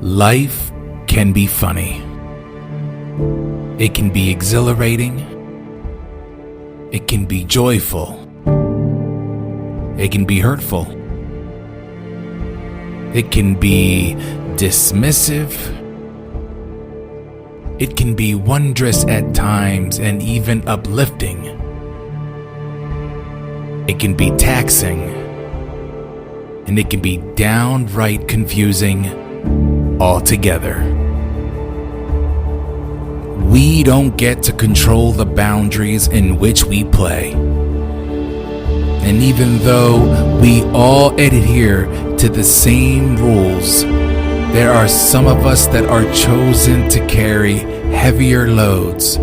Life can be funny. It can be exhilarating. It can be joyful. It can be hurtful. It can be dismissive. It can be wondrous at times and even uplifting. It can be taxing. And it can be downright confusing altogether. We don't get to control the boundaries in which we play. And even though we all adhere to the same rules, there are some of us that are chosen to carry heavier loads.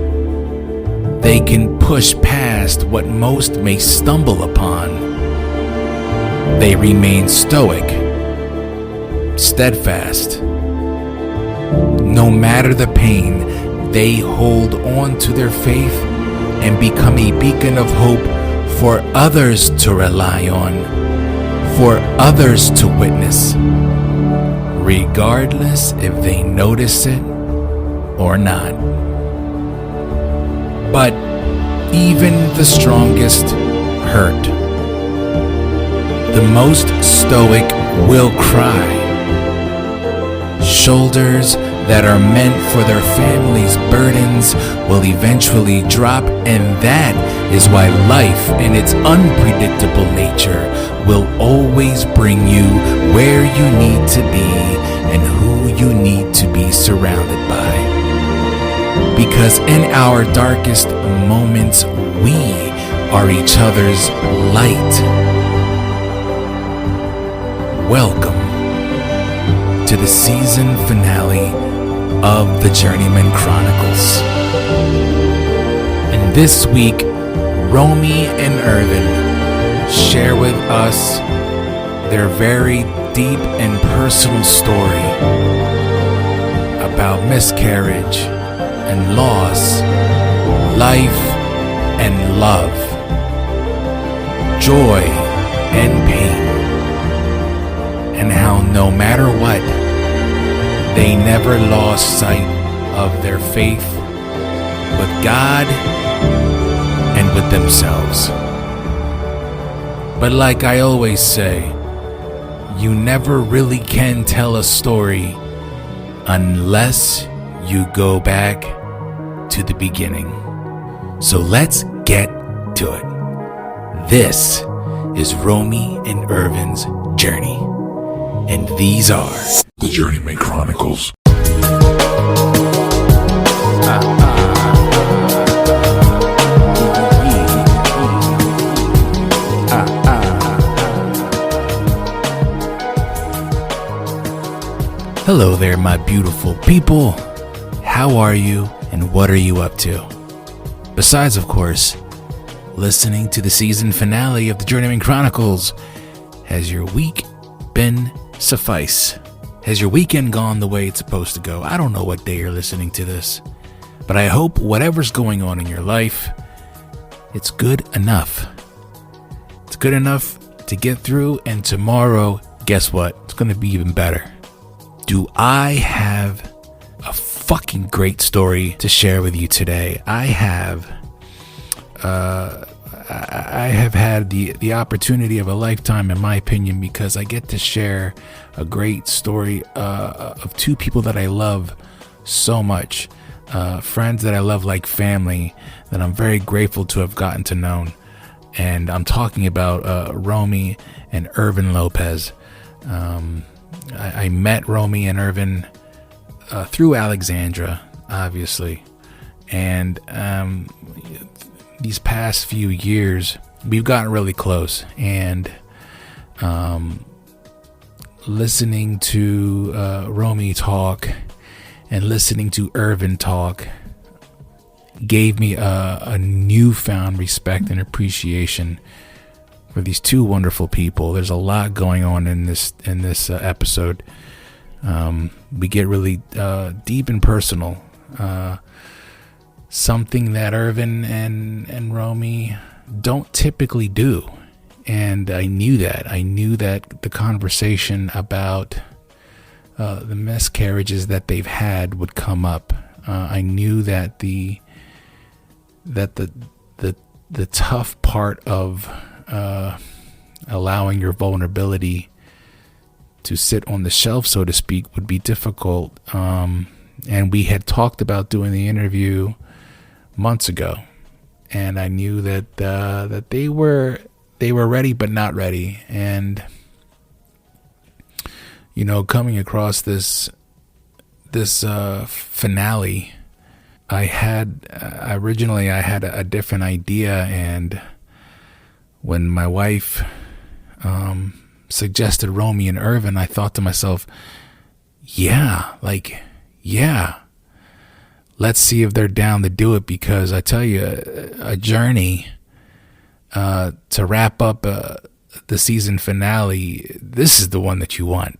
They can push past what most may stumble upon. They remain stoic, steadfast. No matter the pain, they hold on to their faith and become a beacon of hope for others to rely on, for others to witness, regardless if they notice it or not. But even the strongest hurt. The most stoic will cry. Shoulders that are meant for their families' burdens will eventually drop, and that is why life in its unpredictable nature will always bring you where you need to be and who you need to be surrounded by. Because in our darkest moments, we are each other's light. Welcome to the season finale of the Journeyman Chronicles. And this week, Romy and Ervin share with us their very deep and personal story about miscarriage and loss, life and love, joy and pain, and how no matter what, they never lost sight of their faith with God and with themselves. But like I always say, you never really can tell a story unless you go back to the beginning. So let's get to it. This is Romy and Ervin's journey. And these are the Journeyman Chronicles. Hello there, my beautiful people. How are you and what are you up to? Besides, of course, listening to the season finale of the Journeyman Chronicles. Has your week been suffice? Has your weekend gone the way it's supposed to go? I don't know what day you're listening to this, but I hope whatever's going on in your life, it's good enough. It's good enough to get through, and tomorrow, guess what? It's going to be even better. Do I have a fucking great story to share with you today? I have had the opportunity of a lifetime, in my opinion, because I get to share a great story of two people that I love so much, friends that I love like family, that I'm very grateful to have gotten to know. And I'm talking about Romy and Ervin Lopez. I met Romy and Ervin through Alexsandra, obviously. And these past few years, we've gotten really close. And listening to Romy talk and listening to Ervin talk gave me a newfound respect and appreciation for these two wonderful people. There's a lot going on in this episode. We get really deep and personal. Something that Ervin and Romy don't typically do. And I knew that. I knew that the conversation about the miscarriages that they've had would come up. I knew that the tough part of allowing your vulnerability to sit on the shelf, so to speak, would be difficult. And we had talked about doing the interview months ago, and I knew that they were ready but not ready. And coming across this finale, I originally had a different idea, and when my wife suggested Romy and Ervin, I thought to myself, yeah, let's see if they're down to do it, because I tell you, a journey to wrap up the season finale, this is the one that you want.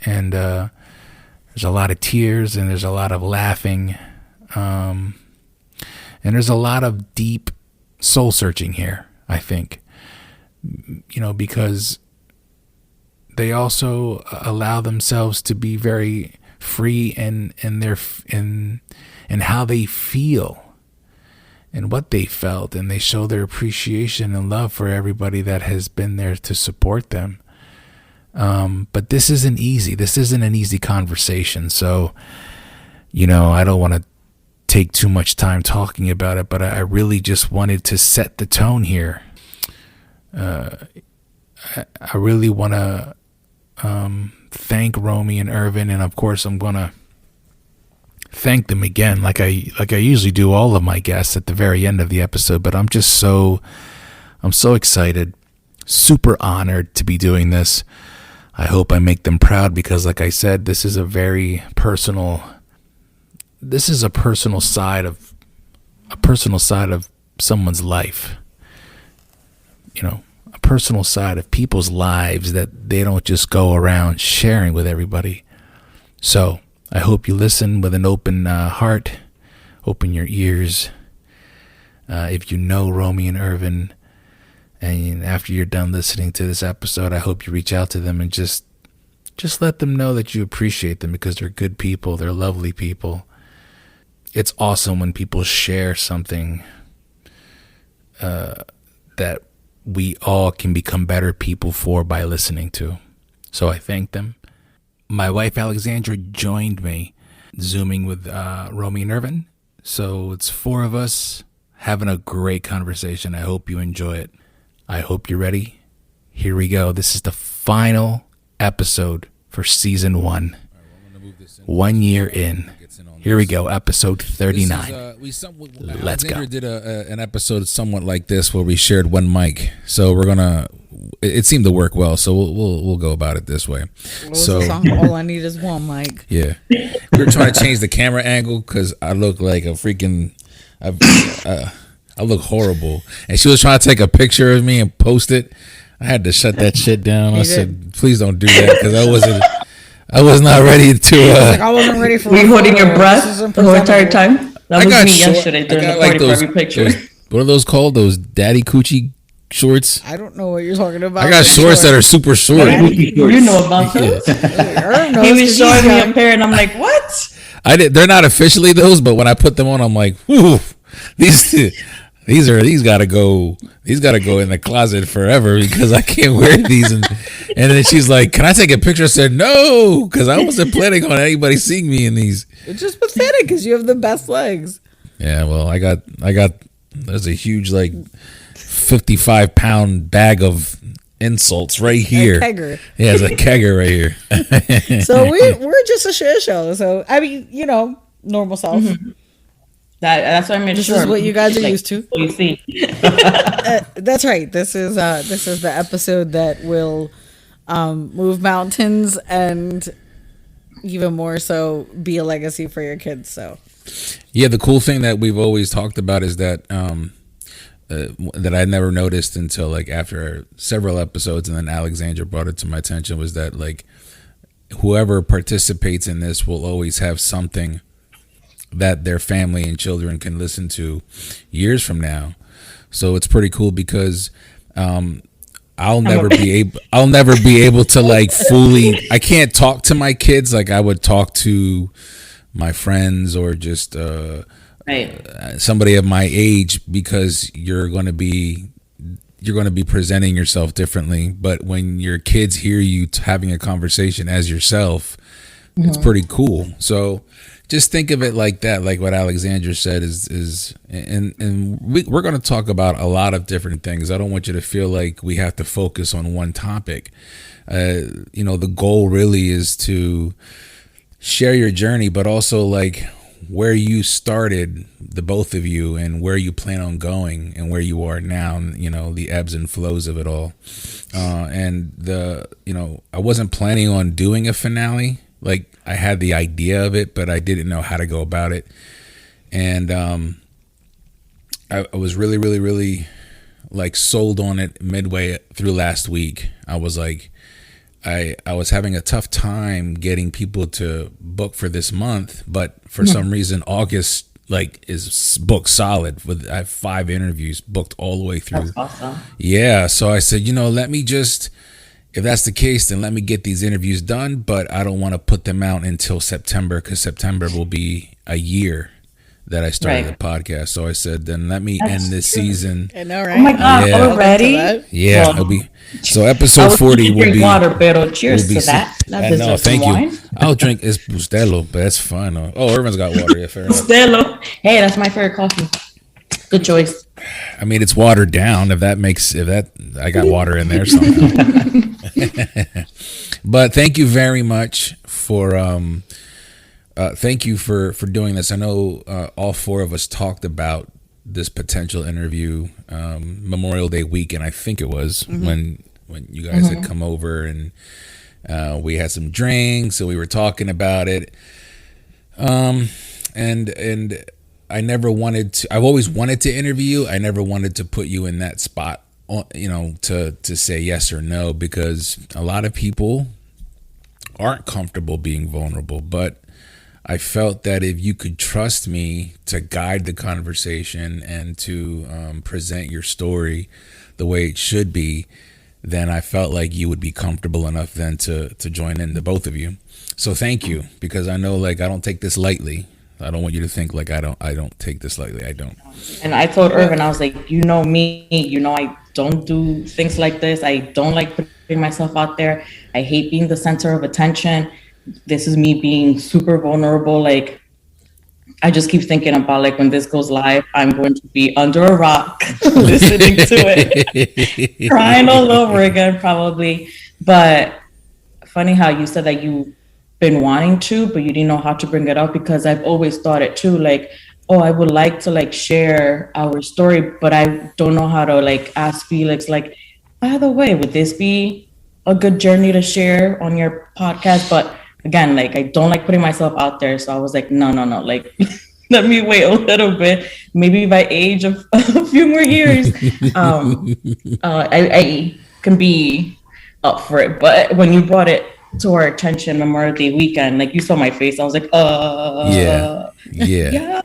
And there's a lot of tears, and there's a lot of laughing, and there's a lot of deep soul searching here, I think, because they also allow themselves to be very free in how they feel and what they felt, and they show their appreciation and love for everybody that has been there to support them. But this isn't easy. This isn't an easy conversation. So, I don't want to take too much time talking about it, but I really just wanted to set the tone here. I really want to thank Romy and Ervin, and of course I'm going to thank them again, like I usually do all of my guests at the very end of the episode. But I'm so excited, super honored to be doing this. I hope I make them proud, because like I said, this is a personal side of someone's life, a personal side of people's lives that they don't just go around sharing with everybody. So I hope you listen with an open heart, open your ears. If you know Romy and Ervin, and after you're done listening to this episode, I hope you reach out to them and just let them know that you appreciate them, because they're good people. They're lovely people. It's awesome when people share something that we all can become better people for by listening to. So I thank them. My wife, Alexsandra, joined me Zooming with Romy and Ervin. So it's 4 of us having a great conversation. I hope you enjoy it. I hope you're ready. Here we go. This is the final episode for season 1. 1 year in. Here we go, episode 39. Let's go. Alexsandra did an episode somewhat like this where we shared one mic. So we're gonna. It seemed to work well, so we'll go about it this way. So all I need is one mic. Yeah, we were trying to change the camera angle because I look like a freaking. I look horrible, and she was trying to take a picture of me and post it. I had to shut that shit down. I said, "Please don't do that," because I was not ready to. I wasn't ready for. Were you holding your breath the whole entire time? That was me yesterday during the party for every picture. What are those called? Those daddy coochie shorts? I don't know what you're talking about. I got shorts that are super short. You know about those. He was showing me a pair, and I'm like, "What?" They're not officially those, but when I put them on, I'm like, "Whew, these gotta go in the closet forever because I can't wear these." And then she's like, "Can I take a picture?" I said, "No," because I wasn't planning on anybody seeing me in these. It's just pathetic because you have the best legs. Yeah, well, I got. There's a huge 55-pound bag of insults right here. A kegger. Yeah, it's a kegger right here. So we're just a shit show. So I mean, normal self. Mm-hmm. That's what I mean. This is what you guys are used to. You see. That's right. This is the episode that will move mountains and even more so be a legacy for your kids. So yeah, the cool thing that we've always talked about is that that I never noticed until after several episodes, and then Alexsandra brought it to my attention, was that whoever participates in this will always have something that their family and children can listen to years from now. So it's pretty cool because I'll never be able to like fully. I can't talk to my kids like I would talk to my friends or just somebody of my age, because you're going to be presenting yourself differently. But when your kids hear you having a conversation as yourself, it's pretty cool. So just think of it like that, like what Alexsandra said and we're going to talk about a lot of different things. I don't want you to feel like we have to focus on one topic. The goal really is to share your journey, but also like where you started, the both of you, and where you plan on going and where you are now, and, the ebbs and flows of it all. I wasn't planning on doing a finale. Like, I had the idea of it, but I didn't know how to go about it. And I was really, really, really like sold on it midway through last week. I was like, I was having a tough time getting people to book for this month, but for some reason August like is booked solid. I have 5 interviews booked all the way through. That's awesome. Yeah, so I said, let me just, if that's the case, then let me get these interviews done, but I don't want to put them out until September, because September will be a year that I started the podcast. So I said, then let me end this season. I know, right? Oh my God, already? Yeah, Well, it'll be. So episode 40 will be water, pero cheers to that. No, thank you. I'll drink it's Bustelo, but that's fine. Oh, Ervin's got water. Yeah, fair enough. Bustelo. Hey, that's my favorite coffee. Good choice. I mean, it's watered down. I got water in there somehow. But thank you very much for thank you for doing this. I know all 4 of us talked about this potential interview Memorial Day weekend, I think it was, when you guys had come over, and we had some drinks and we were talking about it. And I never wanted to. I've always wanted to interview you. I never wanted to put you in that spot, to say yes or no, because a lot of people aren't comfortable being vulnerable. But I felt that if you could trust me to guide the conversation and to present your story the way it should be, then I felt like you would be comfortable enough then to join in, the both of you. So thank you, because I know like I don't take this lightly. I don't want you to think like I don't take this lightly. I don't. And I told Ervin, I was like, me, I don't do things like this. I don't like putting myself out there. I hate being the center of attention. This is me being super vulnerable. Like, I just keep thinking about like when this goes live, I'm going to be under a rock listening to it, crying all over again, probably. But funny how you said that you've been wanting to, but you didn't know how to bring it up, because I've always thought it too. Like, oh, I would like to like share our story, but I don't know how to like ask Felix, like, by the way, would this be a good journey to share on your podcast? But again, like, I don't like putting myself out there. So I was like, no, like, let me wait a little bit. Maybe by age of a few more years, I can be up for it. But when you brought it to our attention Memorial Day weekend, like, you saw my face. I was like, yeah,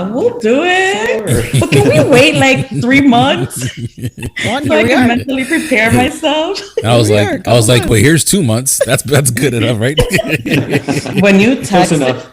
we'll do it. Sure. But can we wait like 3 months so I can mentally prepare myself? I was like, well, here's 2 months. That's good enough, right? When you texted,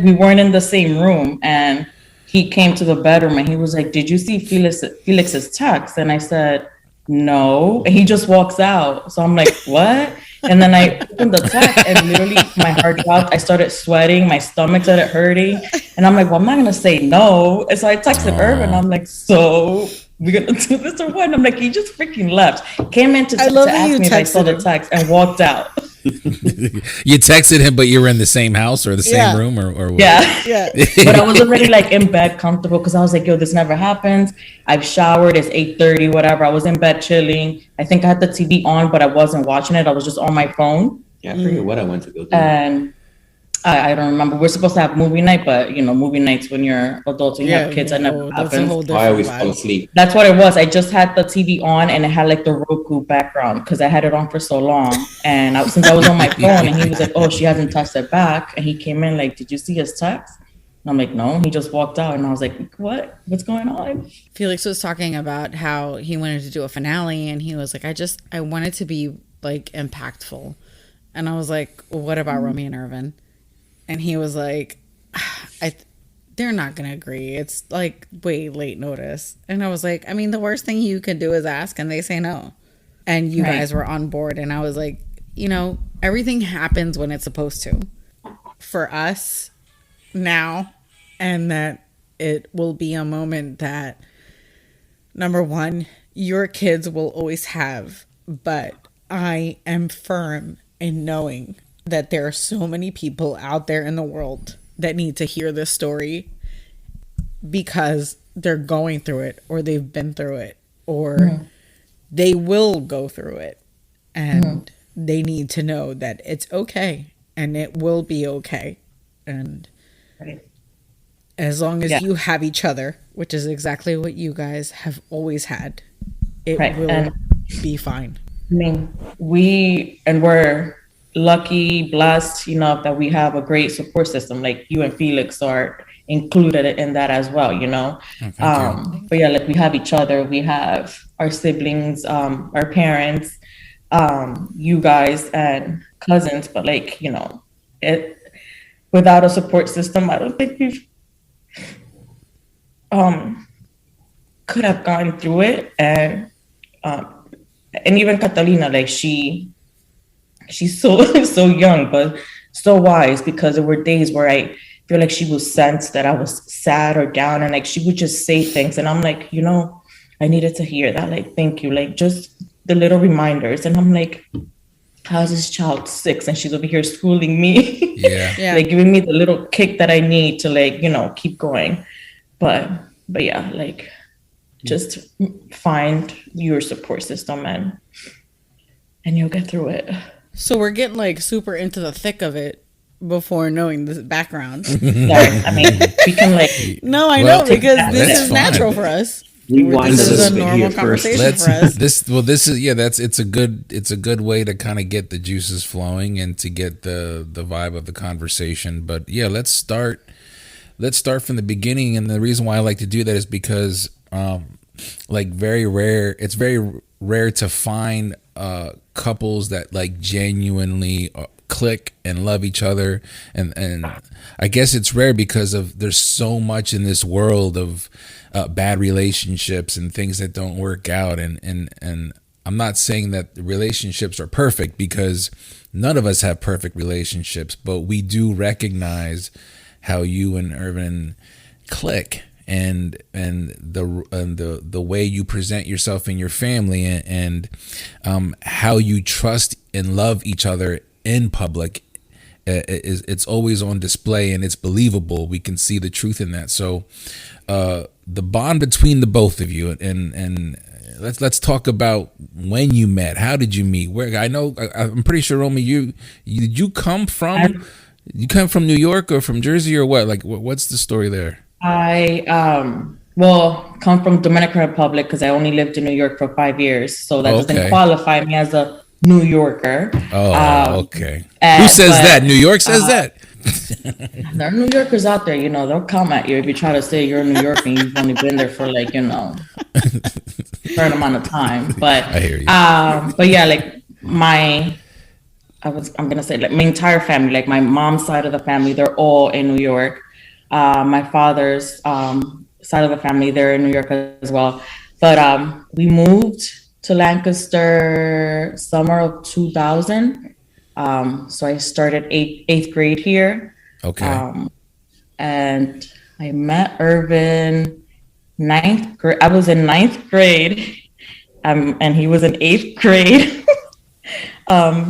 we weren't in the same room, and he came to the bedroom and he was like, did you see Felix's text? And I said, no. And he just walks out. So I'm like, what? And then I opened the text and literally my heart dropped. I started sweating. My stomach started hurting. And I'm like, well, I'm not going to say no. And so I texted Ervin. I'm like, so we're going to do this or what? And I'm like, he just freaking left. Came in to ask me if I saw the text and walked out. You texted him, but you were in the same house or the same room or what? Yeah. But I was already like in bed comfortable, because I was like, yo, this never happens. I've showered. It's 8:30, whatever. I was in bed chilling. I think I had the TV on, but I wasn't watching it. I was just on my phone. Yeah, I forget what I went to go do. And I don't remember. We're supposed to have movie night, but movie nights when you're adults and you have kids, that never happens. I always fall asleep. That's what it was. I just had the TV on and it had like the Roku background because I had it on for so long. And since I was on my phone, and he was like, oh, she hasn't texted back. And he came in like, did you see his text? And I'm like, no, he just walked out. And I was like, what? What's going on? Felix was talking about how he wanted to do a finale, and he was like, I want it to be like impactful. And I was like, well, what about Romy and Ervin? And he was like, they're not going to agree. It's like way late notice. And I was like, I mean, the worst thing you could do is ask and they say no. And you guys were on board. And I was like, you know, everything happens when it's supposed to for us now. And that it will be a moment that, number one, your kids will always have. But I am firm in knowing that there are so many people out there in the world that need to hear this story because they're going through it, or they've been through it, or they will go through it. And they need to know that it's okay and it will be okay. And as long as you have each other, which is exactly what you guys have always had, it will be fine. I mean, we're lucky, blessed, you know, that we have a great support system. Like you and Felix are included in that as well, you know. But yeah, like we have each other, we have our siblings, our parents, you guys and cousins. But like, you know, without a support system, I don't think we've could have gone through it. And even Catalina, like she's so young, but so wise, because there were days where I feel like she would sense that I was sad or down, and like she would just say things, and I'm like, you know, I needed to hear that. Like, thank you. Like just the little reminders. And I'm like, how's this child 6? And she's over here schooling me. Yeah. Like giving me the little kick that I need to, like, you know, keep going. But yeah, like just find your support system and you'll get through it. So we're getting like super into the thick of it before knowing the background. Yeah, I mean, we can like. No, I know, because this is natural for us. This is a normal conversation for us. It's a good way to kind of get the juices flowing and to get the vibe of the conversation. But yeah, let's start from the beginning. And the reason why I like to do that is because it's very rare to find couples that like genuinely click and love each other, and I guess it's rare because there's so much in this world of bad relationships and things that don't work out, and I'm not saying that the relationships are perfect, because none of us have perfect relationships, but we do recognize how you and Ervin click, and the way you present yourself in your family, and how you trust and love each other in public. It's always on display, and it's believable. We can see the truth in that. So the bond between the both of you, and let's talk about when you met. How did you meet? Where? I'm pretty sure, Romy, you come from New York or from Jersey or what? Like, what's the story there? I come from Dominican Republic, because I only lived in New York for 5 years, so that doesn't qualify me as a New Yorker. Okay. Who says that? New York says that. There are New Yorkers out there, you know, they'll come at you if you try to say you're a New Yorker and you've only been there for like, you know, a certain amount of time. But I hear you. But yeah, like I'm gonna say like my entire family, like my mom's side of the family, they're all in New York. My father's side of the family, they're in New York as well. But we moved to Lancaster summer of 2000. So I started eighth grade here. Okay. And I met Ervin ninth grade. I was in ninth grade, and he was in eighth grade.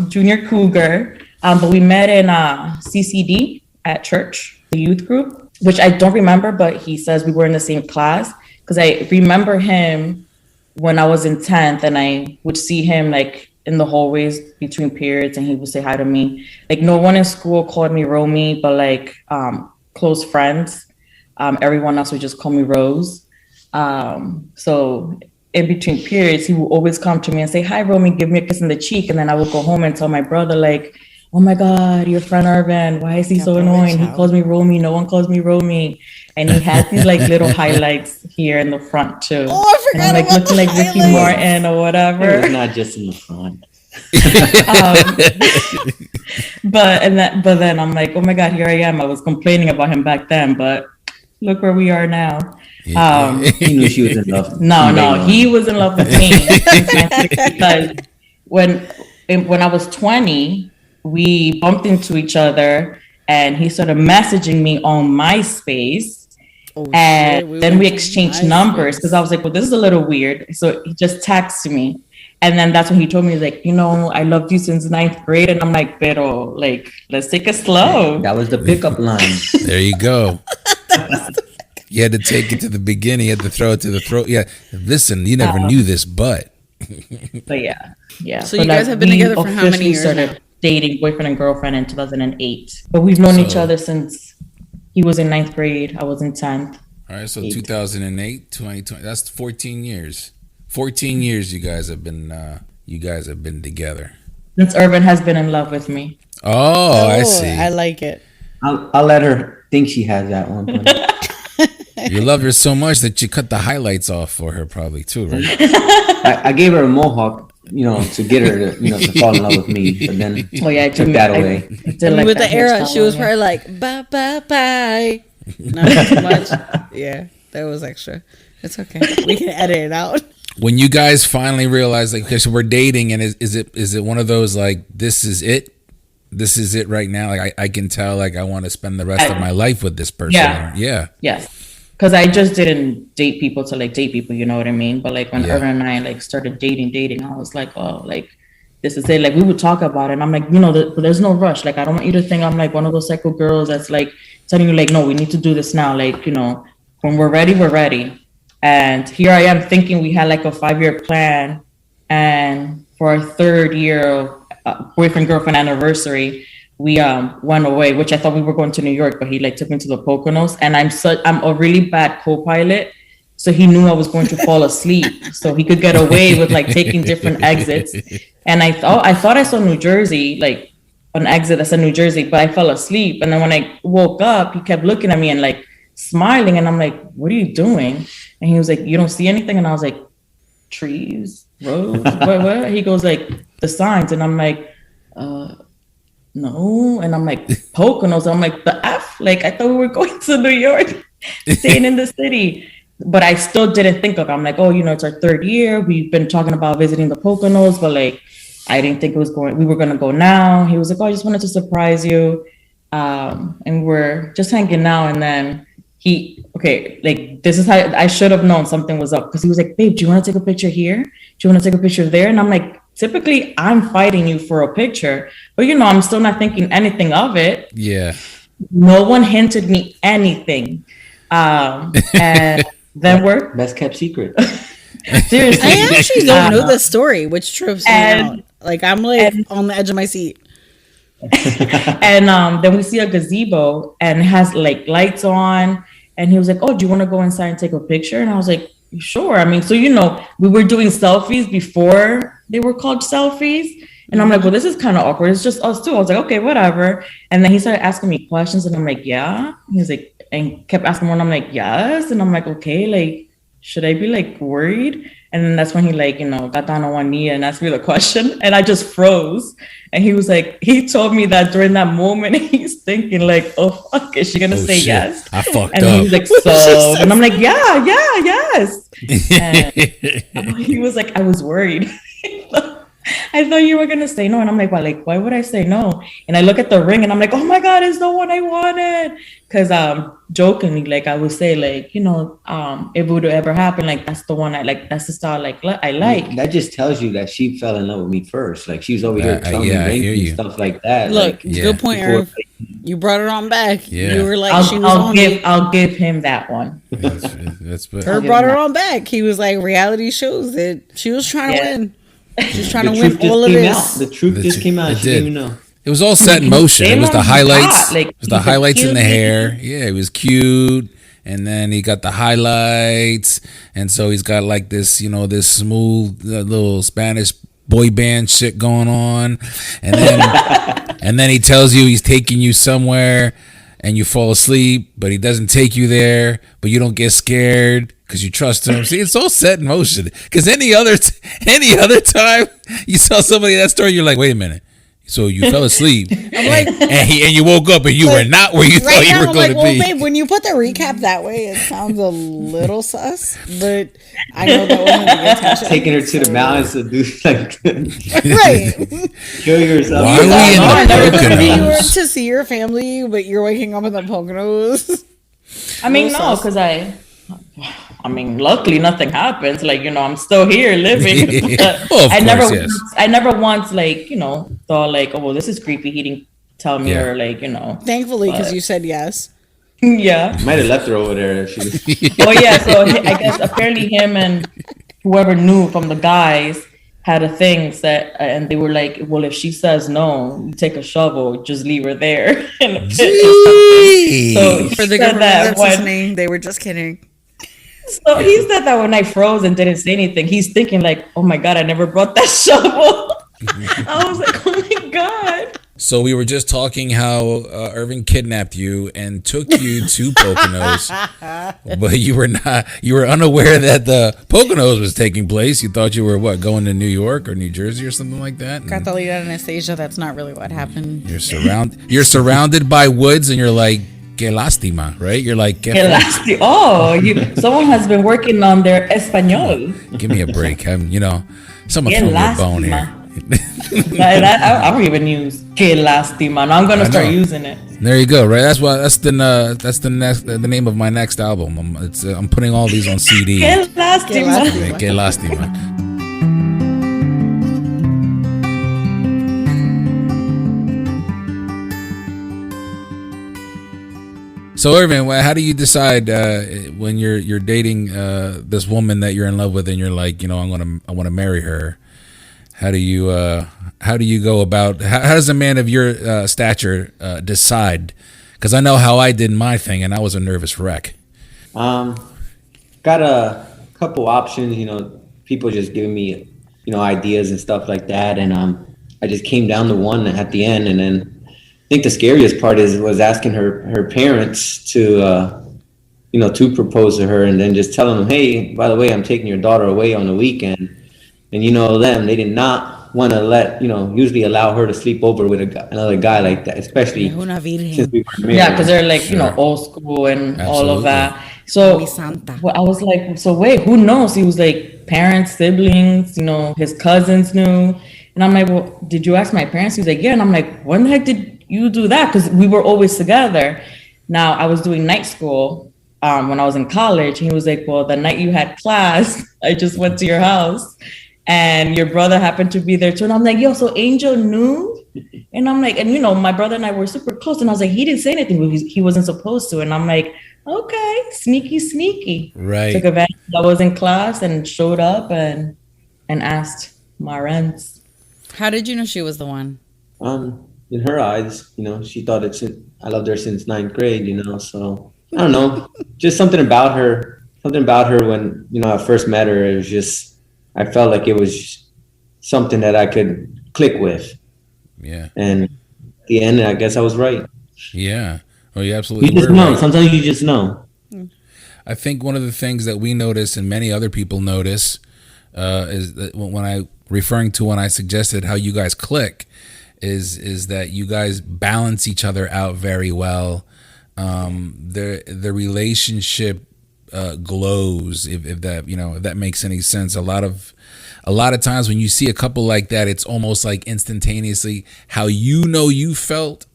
Junior Cougar. But we met in CCD at church, the youth group, which I don't remember, but he says we were in the same class, because I remember him when I was in 10th, and I would see him like in the hallways between periods, and he would say hi to me. Like no one in school called me Romy, but like close friends, everyone else would just call me Rose. So in between periods, he would always come to me and say, hi, Romy, give me a kiss in the cheek. And then I would go home and tell my brother, like, oh my God, your friend Ervin, why is he so annoying? He calls me Romy. No one calls me Romy. And he has these like little highlights here in the front too. Oh, I forgot and I'm like about looking the like Ricky highlights. Martin or It whatever. was not just in the front. But then I'm like, oh my God, here I am. I was complaining about him back then, but look where we are now. He knew she was in love. No, he was in love with me. Because when I was 20, we bumped into each other and he started messaging me on MySpace. And then we exchanged numbers because I was like, well, this is a little weird. So he just texted me. And then that's when he told me, like, you know, I loved you since 9th grade. And I'm like, pero, like, let's take it slow. That was the pickup line. There you go. You had to take it to the beginning. You had to throw it to the throat. Yeah. Listen, you never knew this, but. But yeah. So you guys have been together for how many years started now? dating boyfriend and girlfriend in 2008. But we've known each other since he was in 9th grade. I was in 10th. All right. So 2008, 2020. That's 14 years. 14 years you guys have been together. Since Ervin has been in love with me. Oh, I see. I like it. I'll let her think she has that one. You love her so much that you cut the highlights off for her, probably too, right? I gave her a mohawk, to get her to fall in love with me, but then took that away. With the era, she was probably like, bye, bye, bye. Not too much. Yeah, that was extra. It's okay. We can edit it out. When you guys finally realize, like, okay, so we're dating, and is it one of those, like, this is it right now? Like, I can tell, like, I want to spend the rest of my life with this person. Yeah. Yes. Because I just didn't date people to like date people, you know what I mean? But like when Ervin and I like started dating, I was like, oh, like this is it. Like we would talk about it. And I'm like, there's no rush. Like I don't want you to think I'm like one of those psycho girls that's like telling you like, no, we need to do this now. Like, when we're ready, we're ready. And here I am thinking we had like a 5-year plan. And for our 3rd year of boyfriend-girlfriend anniversary, we went away, which I thought we were going to New York, but he like took me to the Poconos, and I'm a really bad co-pilot, so he knew I was going to fall asleep, so he could get away with like taking different exits. And I thought I saw New Jersey, like an exit that said New Jersey, but I fell asleep. And then when I woke up, he kept looking at me and like smiling, and I'm like, "What are you doing?" And he was like, "You don't see anything?" And I was like, "Trees, roads, what?" He goes like, "The signs," and I'm like, no. And I'm like, Poconos. I'm like, the F? Like, I thought we were going to New York, staying in the city. But I still didn't think of it. I'm like, oh, it's our 3rd year. We've been talking about visiting the Poconos, but like, I didn't think we were going to go now. He was like, oh, I just wanted to surprise you. And we're just hanging out. And then this is how I should have known something was up. Because he was like, babe, do you want to take a picture here? Do you want to take a picture there? And I'm like, typically, I'm fighting you for a picture, but I'm still not thinking anything of it. Yeah. No one hinted me anything. And then we're best kept secret. Seriously. I actually don't know the story, which trips me out. Like I'm like on the edge of my seat. And then we see a gazebo and it has like lights on. And he was like, oh, do you want to go inside and take a picture? And I was like, sure. I mean, so, we were doing selfies before they were called selfies. And I'm like, well, this is kind of awkward. It's just us two. I was like, okay, whatever. And then he started asking me questions and I'm like, yeah. He's like, and kept asking more. And I'm like, yes. And I'm like, okay, like, should I be like worried? And then that's when he like, got down on one knee and asked me the question. And I just froze. And he was like, he told me that during that moment, he's thinking like, oh, fuck, is she going to say shit. Yes? I fucked and up. And he's like, so, and I'm like, yeah, yes. And he was like, I was worried. I thought you were going to say no. And I'm like, well, like, why would I say no? And I look at the ring and I'm like, oh my God, it's the one I wanted. Because jokingly, like I would say, like, if it would ever happen, like, that's the one I like, that's the style like I like. That just tells you that she fell in love with me first. Like, she was over here telling me rings and stuff like that. Look, like, good point, Irv. You brought it on back. Yeah. You were like, I'll give him that one. That's Irv brought it on back. He was like, reality shows that she was trying to win. She's trying to win all of this. The truth just came out. She didn't even know. It was all set in motion. It was the highlights. It was the highlights in the hair. Yeah, he was cute. And then he got the highlights. And so he's got like this, this smooth little Spanish boy band shit going on, and then and then he tells you he's taking you somewhere, and you fall asleep, but he doesn't take you there, but you don't get scared because you trust him. See, it's all set in motion. Because any other time you saw somebody in that story, you're like, wait a minute. So you fell asleep, I'm like, and you woke up, and you were not where you thought you were going to be. Babe, when you put the recap that way, it sounds a little sus, but I know that wasn't the intention. Taking her to the mountains to do like right. kill yourself. Why are we in the Poconos? To see your family, but you're waking up in the Poconos. I mean, no, because I mean, luckily nothing happens. Like, you know, I'm still here living. Well, I never once like, you know, thought like, oh, well, this is creepy. He didn't tell me or like, you know. Thankfully, because you said yes. Yeah. Might have left her over there. Oh yeah. So I guess apparently him and whoever knew from the guys had a thing that, and they were like, well, if she says no, you take a shovel, just leave her there in the pit. So for the government that's listening, they were just kidding. So he said that when I froze and didn't say anything, he's thinking like, oh my God, I never brought that shovel. I was like, oh my God. So we were just talking how Ervin kidnapped you and took you to Poconos, but you were unaware that the Poconos was taking place. You thought you were going to New York or New Jersey or something like that. Candlelight, Anastasia, that's not really what happened. You're surrounded by woods, and you're like, que lástima, right? You're like, que lástima. Oh, someone has been working on their español. Give me a break. Someone threw me a bone here. I don't even use que lástima. Now I'm gonna start using it. There you go. Right. That's the name of my next album. I'm putting all these on CD. Que lástima. Que lástima. So Ervin, how do you decide when you're dating this woman that you're in love with, and you're like, I want to marry her? How do you go about? How does a man of your stature decide? Because I know how I did my thing, and I was a nervous wreck. Got a couple options. People just giving me ideas and stuff like that, and I just came down to one at the end, and then. I think the scariest part was asking her parents to propose to her, and then just telling them, hey, by the way, I'm taking your daughter away on the weekend. And they did not want to usually allow her to sleep over with another guy like that, especially since we were married. Yeah, because they're like, old school and all of that. So I was like, so wait, who knows? He was like, parents, siblings, his cousins knew. And I'm like, well, did you ask my parents? He's like, yeah. And I'm like, when the heck did you do that? Because we were always together. Now I was doing night school when I was in college. And he was like, well, the night you had class, I just went to your house and your brother happened to be there too. And I'm like, yo, so Angel knew? And I'm like, and my brother and I were super close. And I was like, he didn't say anything. He wasn't supposed to. And I'm like, okay, sneaky. Right. Took advantage. I was in class and showed up and asked my rents. How did you know she was the one? In her eyes, she thought I loved her since 9th grade, so I don't know, just something about her when, I first met her, it was just, I felt like it was something that I could click with. Yeah. And at the end, I guess I was right. Yeah. Oh, you absolutely You just know. Right. Sometimes you just know. I think one of the things that we notice and many other people notice is that when I suggested how you guys click is that you guys balance each other out very well. The relationship glows, if that makes any sense. A lot of times when you see a couple like that, it's almost like instantaneously how you felt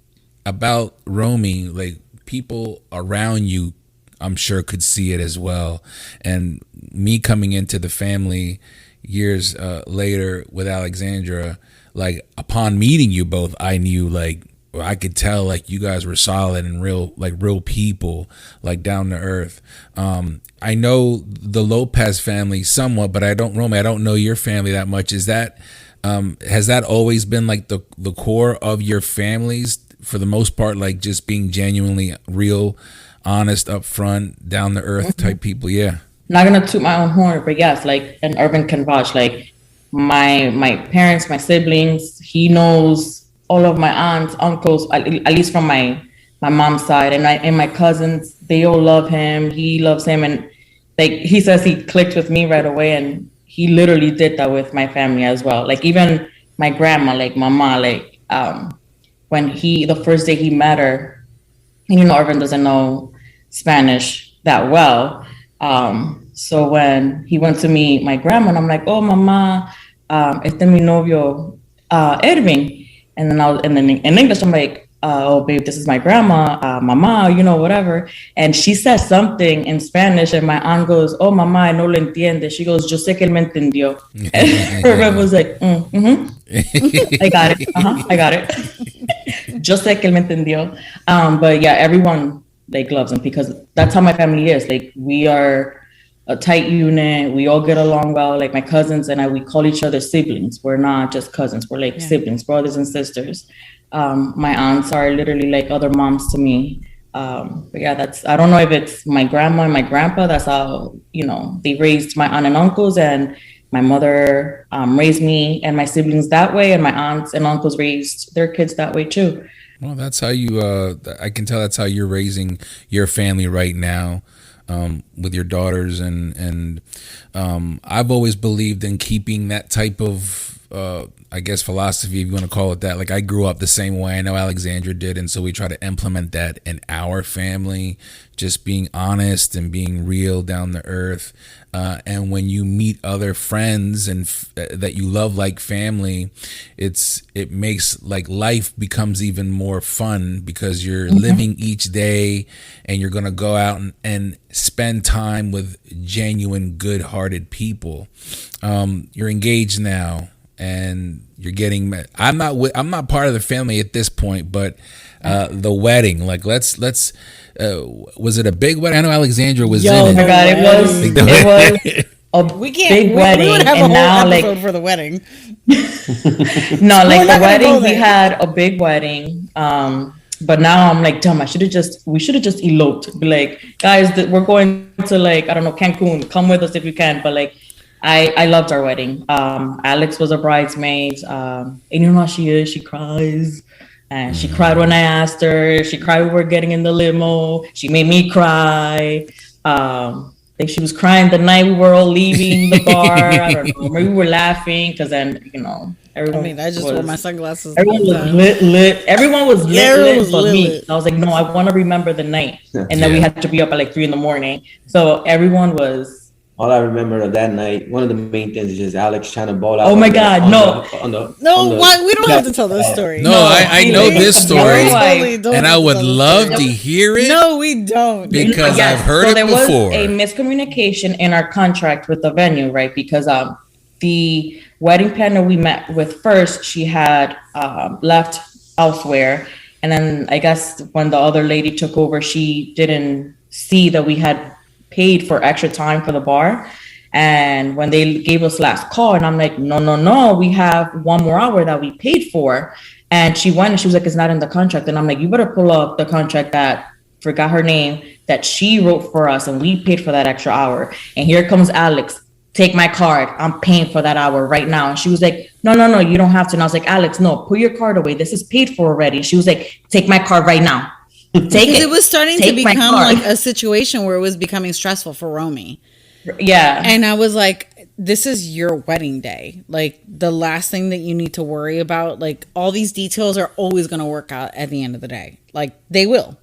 about Romy, like people around you I'm sure could see it as well. And me coming into the family years later with Alexsandra, like upon meeting you both, I knew I could tell you guys were solid and real people, down to earth. I know the Lopez family somewhat, but I don't know your family that much. Is that has that always been the core of your families for the most part, just being genuinely real, honest, upfront, down to earth type people? Yeah. Not gonna toot my own horn, but yes, and Ervin can vouch, my parents, my siblings. He knows all of my aunts, uncles, at least from my mom's side, and my cousins. They all love him. He loves him, and like he says, he clicked with me right away, and he literally did that with my family as well. Like even my grandma, like mama, like when the first day he met her, and Ervin doesn't know Spanish that well. So when he went to meet my grandma, and I'm like, oh, mama, este mi novio, Ervin. And then in English, I'm like, oh, babe, this is my grandma, mama, whatever. And she says something in Spanish, and my aunt goes, oh, mama, no lo entiende. She goes, yo sé que él me entendió. And Ervin was like, I got it. I got it. Yo sé que él me entendió. But yeah, everyone like loves him because that's how my family is. Like we are a tight unit. We all get along well. Like my cousins and I, we call each other siblings. We're not just cousins. We're like siblings, brothers and sisters. My aunts are literally like other moms to me. But yeah, I don't know if it's my grandma and my grandpa. That's how, they raised my aunt and uncles, and my mother raised me and my siblings that way. And my aunts and uncles raised their kids that way too. Well, that's how you, I can tell that's how you're raising your family right now. With your daughters, and I've always believed in keeping that type of I guess philosophy, if you want to call it that. Like I grew up the same way. I know Alexsandra did, and so we try to implement that in our family. Just being honest and being real, down to earth. And when you meet other friends and that you love like family, it makes like life becomes even more fun because you're living each day, and you're gonna go out and spend time with genuine, good-hearted people. You're engaged now, and you're getting. I'm not part of the family at this point, but the wedding. Like let's. Was it a big wedding? I know Alexsandra was in it. Oh my God, it was a big wedding. We would have a whole episode for the wedding. No, like the wedding, we had a big wedding. But now I'm like, damn, we should have just eloped. Be like, guys, we're going to like, I don't know, Cancun. Come with us if you can. But like, I loved our wedding. Alex was a bridesmaid. And you know how she is. She cries. And she cried when I asked her. She cried when we were getting in the limo. She made me cry. I think she was crying the night we were all leaving the bar. I don't know. Maybe we were laughing because then, everyone. I just wore my sunglasses. Everyone was lit. Everyone was lit but me. I was like, no, I want to remember the night. And then we had to be up at like 3 a.m. So everyone was. All I remember of that night, one of the main things is just Alex trying to ball out. Oh my God, no. Why? We don't have to tell this story. No, I know this story, and I would love to hear it. No, we don't. Because I've heard it before. There was a miscommunication in our contract with the venue, right? Because the wedding planner we met with first, she had left elsewhere. And then I guess when the other lady took over, she didn't see that we had paid for extra time for the bar. And when they gave us last call, and I'm like, no, we have 1 more hour that we paid for. And she went and she was like, it's not in the contract. And I'm like, you better pull up the contract that, forgot her name, that she wrote for us, and we paid for that extra hour. And here comes Alex, take my card. I'm paying for that hour right now. And she was like, no, you don't have to. And I was like, Alex, no, put your card away. This is paid for already. She was like, take my card right now. It was starting to become like a situation where it was becoming stressful for Romy. Yeah. And I was like, this is your wedding day. Like the last thing that you need to worry about, like all these details are always going to work out at the end of the day. Like they will.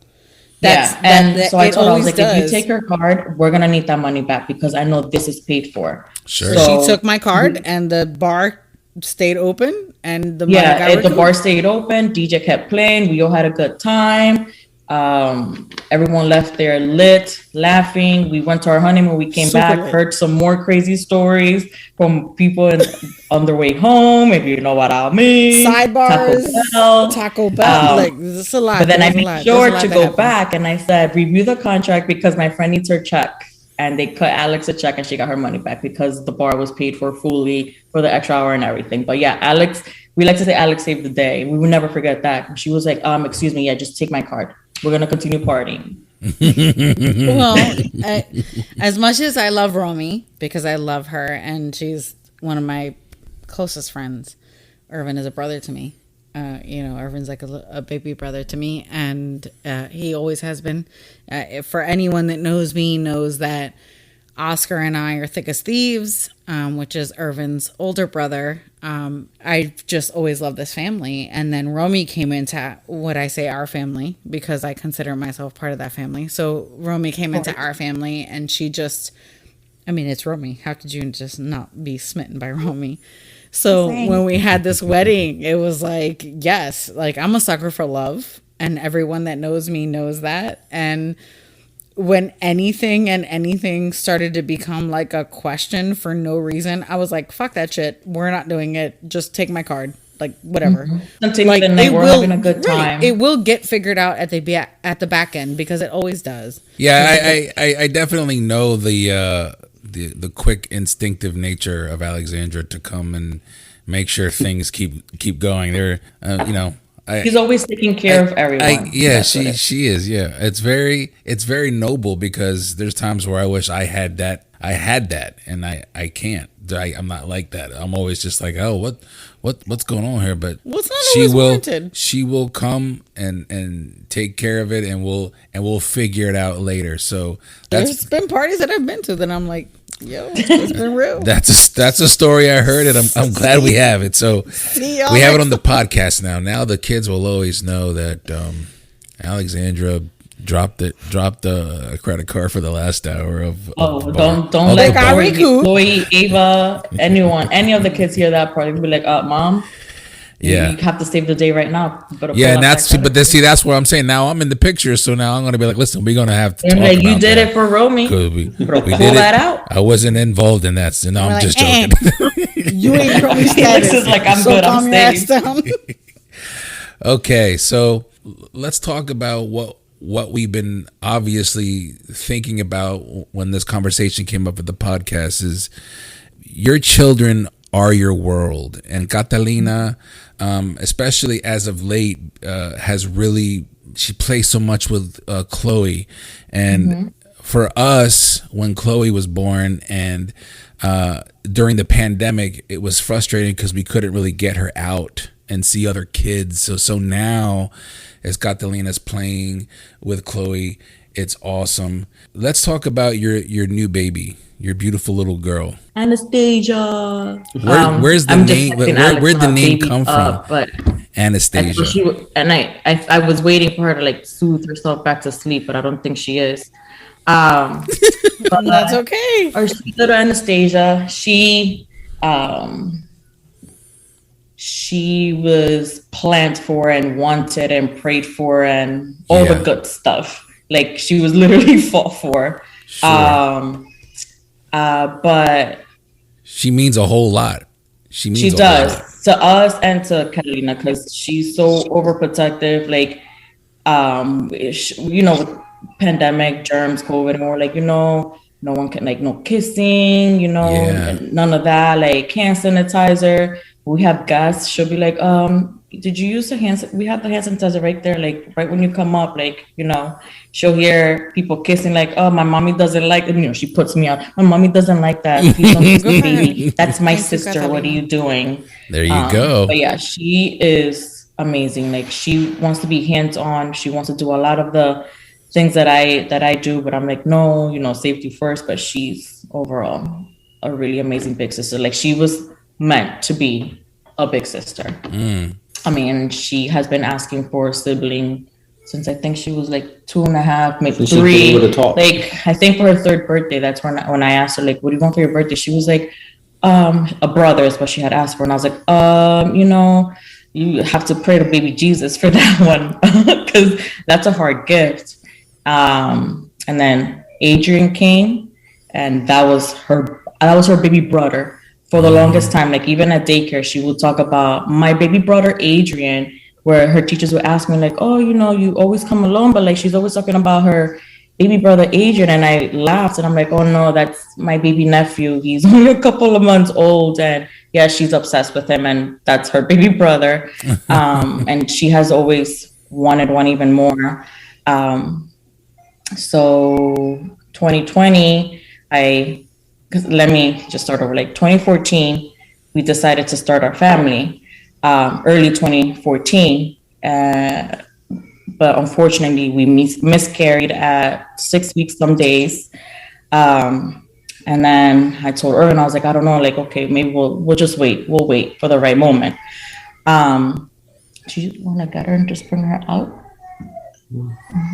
So I told her, I was like, if you take her card, we're going to need that money back because I know this is paid for. Sure. So she took my card and the bar stayed open and the money the bar stayed open. DJ kept playing. We all had a good time. Everyone left there lit, laughing. We went to our honeymoon. We came back, heard some more crazy stories from people on their way home, if you know what I mean. Sidebars, Taco Bell. Like this is a lot. But then I made sure to go back and I said, review the contract because my friend needs her check. And they cut Alex a check and she got her money back because the bar was paid for fully for the extra hour and everything. But yeah, Alex, we like to say Alex saved the day. We will never forget that. She was like, excuse me, just take my card. We're going to continue partying. Well, as much as I love Romy, because I love her and she's one of my closest friends. Ervin is a brother to me. Ervin's like a baby brother to me, and he always has been. For anyone that knows me knows that Oscar and I are thick as thieves, which is Ervin's older brother. I just always loved this family. And then Romy came into what I say our family, because I consider myself part of that family. So Romy came into our family, and she just, it's Romy. How could you just not be smitten by Romy? So when we had this wedding, it was like, yes, like I'm a sucker for love, and everyone that knows me knows that. And when anything started to become like a question for no reason, I was like, fuck that shit. We're not doing it. Just take my card. Like, whatever. Like, we're having a good time. Right, it will get figured out at the back end, because it always does. Yeah, I definitely know the quick instinctive nature of Alexsandra to come and make sure things keep going. There, He's always taking care of everyone. She is. Yeah, it's very noble, because there's times where I wish I had that, and I can't. I'm not like that. I'm always just like, oh, what's going on here? But warranted. She will come and take care of it, and we'll figure it out later. So there's been parties that I've been to that I'm like, yo, it's been real. That's a story I heard, and I'm glad we have it. So we have it on the podcast now. Now the kids will always know that Alexsandra dropped a credit card for the last hour of. Don't let Chloe, Ava, any of the kids hear that part. They'll be like, Mom. Yeah, you have to save the day right now. And that's what I'm saying. Now I'm in the picture, so now I'm gonna be like, listen, we're gonna have to. Like, you did it for Romy. We did that out. I wasn't involved in that, so now I'm just joking. You ain't Romy status. This is like, I'm good. I'm staying. Okay, so let's talk about what we've been obviously thinking about when this conversation came up at the podcast. Is your children are your world, and Catalina, especially as of late, she plays so much with Chloe, and for us, when Chloe was born and during the pandemic, it was frustrating because we couldn't really get her out and see other kids. So now, as Catalina's playing with Chloe, it's awesome. Let's talk about your new baby, your beautiful little girl, Anastasia. Where's the name? Where'd the name come from? But Anastasia. I was waiting for her to like soothe herself back to sleep, but I don't think she is. But that's okay. Our sweet little Anastasia, she was planned for and wanted and prayed for and all the good stuff. Like, she was literally fought for. Sure. But she means a whole lot. She does to us and to Catalina, because she's so overprotective. Like, with pandemic, germs, COVID, and we're like, no one can, like, no kissing, none of that, like hand sanitizer. We have guests, she'll be like, did you use the hand? We have the hand sanitizer right there, like right when you come up, like, she'll hear people kissing, like, oh, my mommy doesn't like it. She puts me out. My mommy doesn't like that. Please don't kiss me, baby. That's my sister. What are you doing? There you go. But yeah, she is amazing. Like, she wants to be hands-on. She wants to do a lot of the things that I do, but I'm like, no, safety first. But she's overall a really amazing big sister. Like, she was meant to be a big sister. She has been asking for a sibling since I think she was like 2.5, maybe 3. Like, I think for her 3rd birthday, that's when I asked her, like, what do you want for your birthday? She was like, a brother is what she had asked for. And I was like, you have to pray to baby Jesus for that one, because that's a hard gift. And then Adrian came, and that was her baby brother. For the longest time, like, even at daycare, she would talk about my baby brother, Adrian, where her teachers would ask me, like, oh, you always come alone, but like, she's always talking about her baby brother, Adrian. And I laughed, and I'm like, oh no, that's my baby nephew. He's only a couple of months old. And yeah, she's obsessed with him, and that's her baby brother. And she has always wanted one even more. So 2020, let me just start over. Like 2014, we decided to start our family early 2014. But unfortunately, we miscarried at 6 weeks, some days. And then I told Ervin, I was like, I don't know, like, okay, maybe we'll just wait. We'll wait for the right moment. Do you want to get her and just bring her out?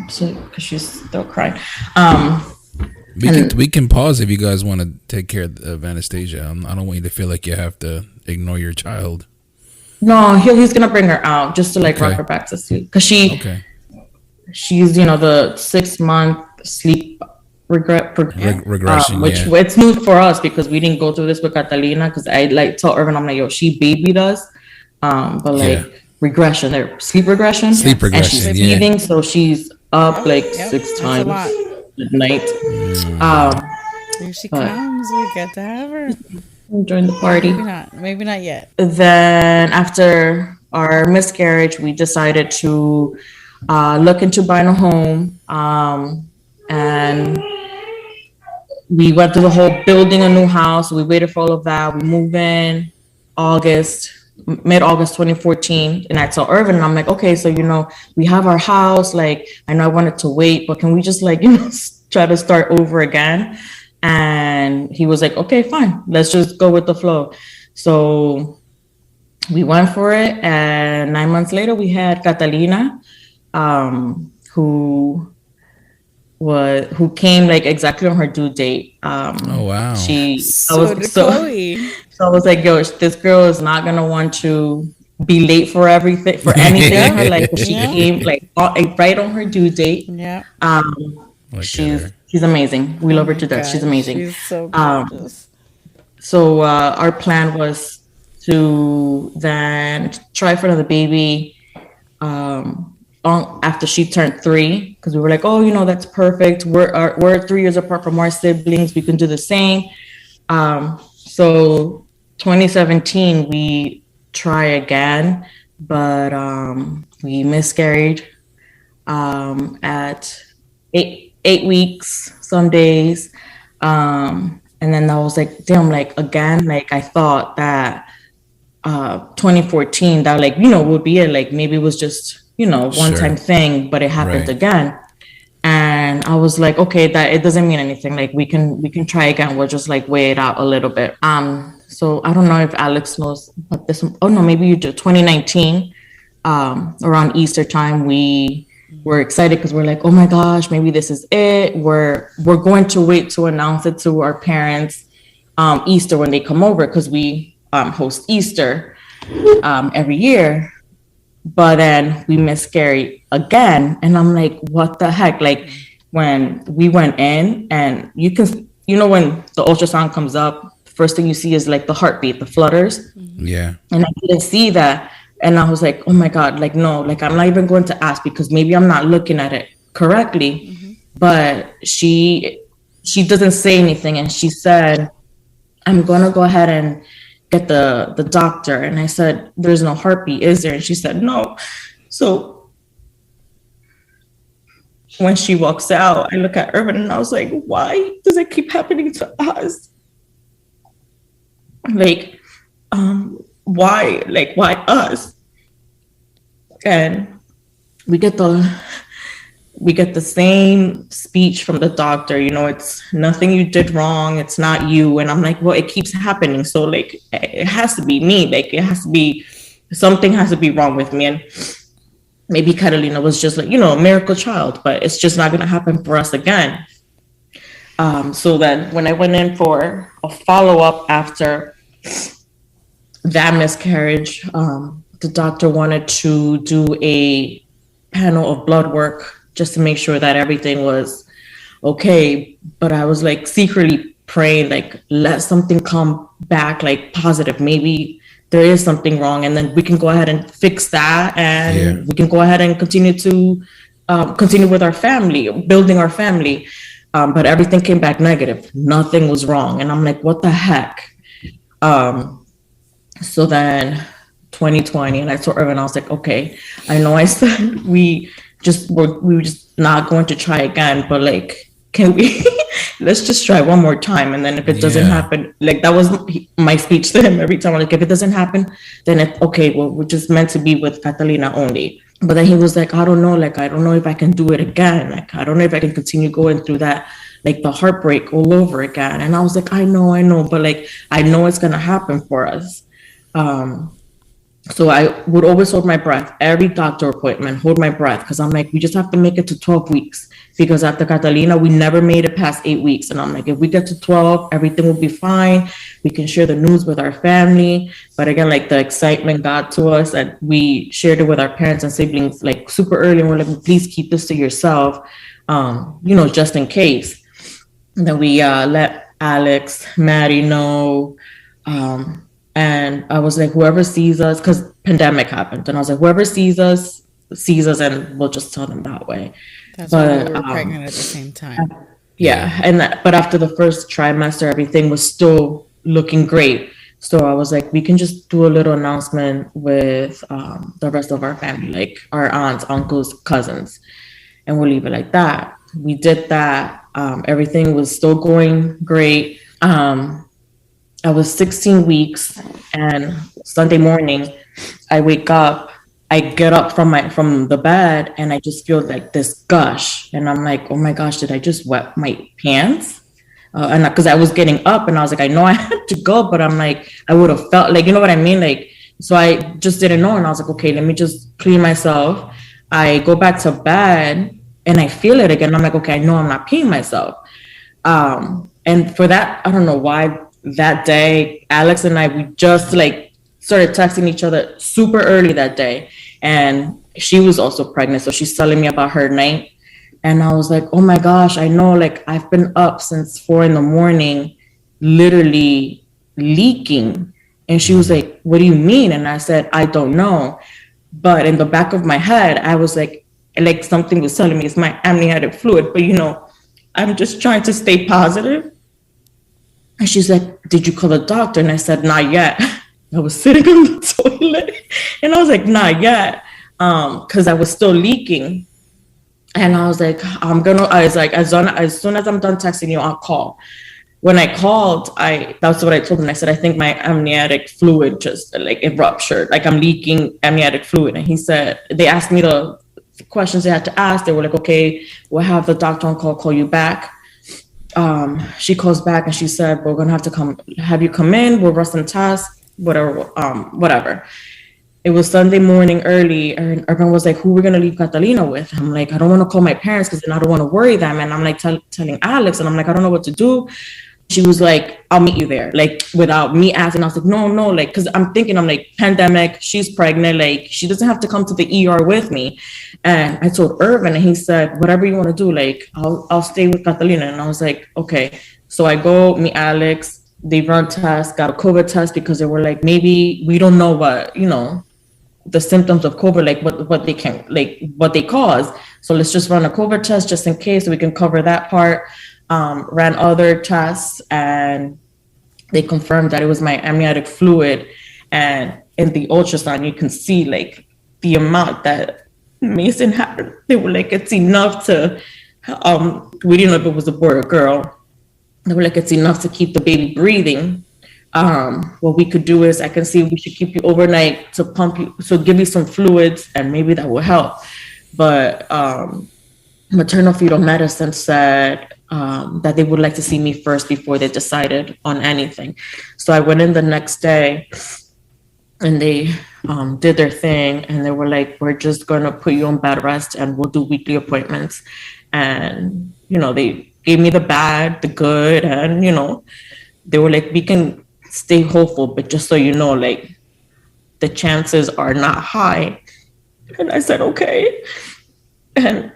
So, because she's still crying. We can pause if you guys want to take care of Anastasia. I don't want you to feel like you have to ignore your child. No, he's gonna bring her out just to like rock her back to sleep, because she's the 6 month sleep regression, which it's new for us because we didn't go through this with Catalina. Because I like tell Ervin, I'm like, yo, she babied us, but like regression, their sleep regression, and she's feeding, so she's up like 6 times at night. Here she comes. We get to have her. Join the party. Maybe not yet. Then after our miscarriage, we decided to look into buying a home, and we went through the whole building a new house. We waited for all of that. We moved in mid-August 2014, and I told Ervin, and I'm like, okay, so we have our house. Like, I know I wanted to wait, but can we just try to start over again? And he was like, okay, fine, let's just go with the flow. So we went for it, and 9 months later, we had Catalina, who came like exactly on her due date. Oh wow! So I was like, yo, this girl is not gonna want to be late for anything in her life. She came like right on her due date. Yeah. She's amazing. We love her to death. She's amazing. She's so gorgeous. So our plan was to then try for another baby after she turned 3, because we were like, oh, that's perfect. We're 3 years apart from our siblings. We can do the same. So 2017, we try again, but we miscarried at 8 weeks, some days. And then I was like, damn, like again, like I thought that 2014, that like, would be it. Like maybe it was just, one-time thing, but it happened again. And I was like, okay, that it doesn't mean anything. Like we can try again. We'll just like weigh it out a little bit. So I don't know if Alex knows about this. Oh no, maybe you do. 2019, around Easter time, we were excited because we're like, oh my gosh, maybe this is it. We're going to wait to announce it to our parents Easter when they come over, because we host Easter every year. But then we miscarried again, and I'm like, what the heck? Like when we went in, and you can, when the ultrasound comes up, first thing you see is like the heartbeat, the flutters. Yeah. And I didn't see that. And I was like, oh my God, like, no, like I'm not even going to ask, because maybe I'm not looking at it correctly. Mm-hmm. But she doesn't say anything. And she said, I'm going to go ahead and get the doctor. And I said, there's no heartbeat, is there? And she said, no. So when she walks out, I look at Ervin and I was like, why does it keep happening to us? Like, why? Like, why us? And we get the same speech from the doctor, it's nothing you did wrong, it's not you. And I'm like, well, it keeps happening, so like it has to be me, like it has to be, something has to be wrong with me. And maybe Catalina was just like, a miracle child, but it's just not going to happen for us again. So then when I went in for a follow-up after that miscarriage, the doctor wanted to do a panel of blood work just to make sure that everything was okay. But I was like secretly praying, like, let something come back like positive. Maybe there is something wrong, and then we can go ahead and fix that, and we can go ahead and continue with our family, building our family. But everything came back negative. Nothing was wrong. And I'm like, what the heck? So then 2020, and I told Ervin, I was like, okay, I know I said we were just not going to try again, but like, can we let's just try one more time. And then if it doesn't Yeah. happen, like that was my speech to him every time. Like, if it doesn't happen, then it's okay. Well, we're just meant to be with Catalina only. But then he was like, I don't know. Like, I don't know if I can do it again. Like, I don't know if I can continue going through that, like the heartbreak all over again. And I was like, I know. But like, I know it's going to happen for us. So I would always hold my breath. Every doctor appointment, hold my breath. Because I'm like, we just have to make it to 12 weeks. Because after Catalina, we never made it past 8 weeks. And I'm like, if we get to 12, everything will be fine. We can share the news with our family. But again, like the excitement got to us, and we shared it with our parents and siblings like super early. And we're like, please keep this to yourself, just in case. And then we let Alex, Maddie know. And I was like, whoever sees us, because pandemic happened. And I was like, whoever sees us, and we'll just tell them that way. That's But why we were pregnant at the same time. yeah, but after the first trimester, everything was still looking great. So I was like, we can just do a little announcement with the rest of our family, like our aunts, uncles, cousins, and we'll leave it like that. We did that. Everything was still going great. I was 16 weeks, and Sunday morning, I wake up. I get up from the bed, and I just feel like this gush, and I'm like, oh my gosh, did I just wet my pants? And because I was getting up, and I was like, I know I had to go, but I'm like, I would have felt like, you know what I mean, like. So I just didn't know, and I was like, okay, let me just clean myself. I go back to bed, and I feel it again. I'm like, okay, I know I'm not peeing myself. And for that, I don't know why. That day, Alex and I, we just like started texting each other super early that day. And she was also pregnant. So she's telling me about her night. And I was like, oh my gosh, I know, like I've been up since 4 a.m, literally leaking. And she was like, what do you mean? And I said, I don't know. But in the back of my head, I was like something was telling me it's my amniotic fluid. But I'm just trying to stay positive. And she's like, did you call the doctor? And I said, not yet. I was sitting on the toilet, and I was like, not yet. Because I was still leaking. And I was like, as soon as I'm done texting you, I'll call. When I called, that's what I told him. I said, I think my amniotic fluid just like it ruptured. Like I'm leaking amniotic fluid. And he said, they asked me the questions they had to ask. They were like, okay, we'll have the doctor on call you back. She calls back and she said, we're gonna have to have you come in, we'll run some tests, whatever. It was Sunday morning early, and Ervin was like, who we're gonna leave Catalina with? I'm like, I don't want to call my parents because then I don't want to worry them. And I'm like telling Alex, and I'm like, I don't know what to do. She was like, I'll meet you there, like without me asking. I was like, no, like, because I'm like, pandemic, she's pregnant, like she doesn't have to come to the ER with me. And I told Ervin, and he said, whatever you want to do, like I'll stay with Catalina. And I was like, okay. So I go meet Alex. They run tests, got a COVID test, because they were like, maybe we don't know what, the symptoms of COVID, like what they can, like what they cause. So let's just run a COVID test just in case, so we can cover that part. Ran other tests, and they confirmed that it was my amniotic fluid. And in the ultrasound, you can see like the amount that Mason had. They were like, it's enough to, we didn't know if it was a boy or a girl. They were like, it's enough to keep the baby breathing. What we could do is, I can see we should keep you overnight to pump you, so give you some fluids, and maybe that will help. But maternal fetal medicine said that they would like to see me first before they decided on anything. So I went in the next day, and they did their thing, and they were like, we're just going to put you on bed rest, and we'll do weekly appointments. And, they gave me the bad, the good, and, they were like, we can stay hopeful, but just so you know, like, the chances are not high. And I said, okay. And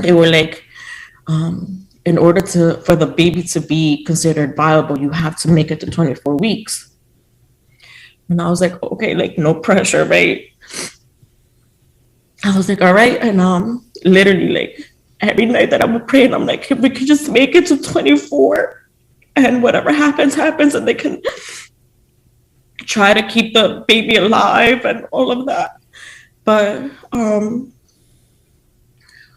they were like, in order for the baby to be considered viable, you have to make it to 24 weeks. And I was like, okay, like no pressure, right? I was like, all right. And literally like every night that I would pray, and I'm like, if we could just make it to 24, and whatever happens, and they can try to keep the baby alive and all of that. But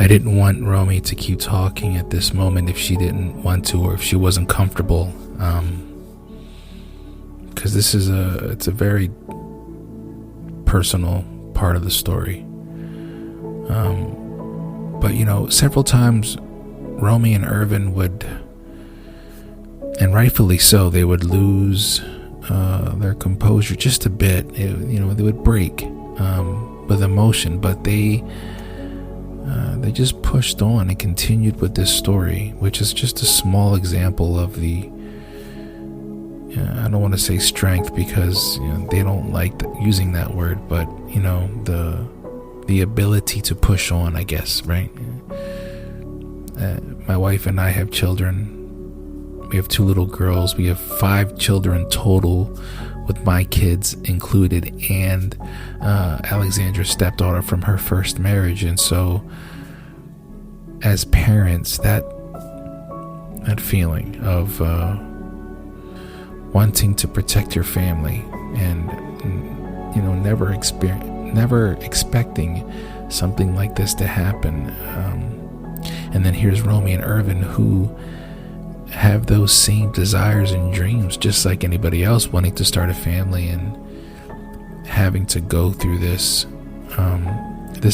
I didn't want Romy to keep talking at this moment if she didn't want to, or if she wasn't comfortable, because it's a very personal part of the story. But several times Romy and Ervin would, and rightfully so, they would lose their composure just a bit. They would break with emotion, but they just pushed on and continued with this story, which is just a small example of the, I don't want to say strength, because they don't like using that word, but the ability to push on, I guess, right? My wife and I have children. We have 2 little girls. We have 5 children total, with my kids included, and Alexsandra's stepdaughter from her first marriage. And so, as parents, that feeling of wanting to protect your family, and never expecting something like this to happen, and then here's Romy and Ervin, who have those same desires and dreams just like anybody else, wanting to start a family, and having to go through this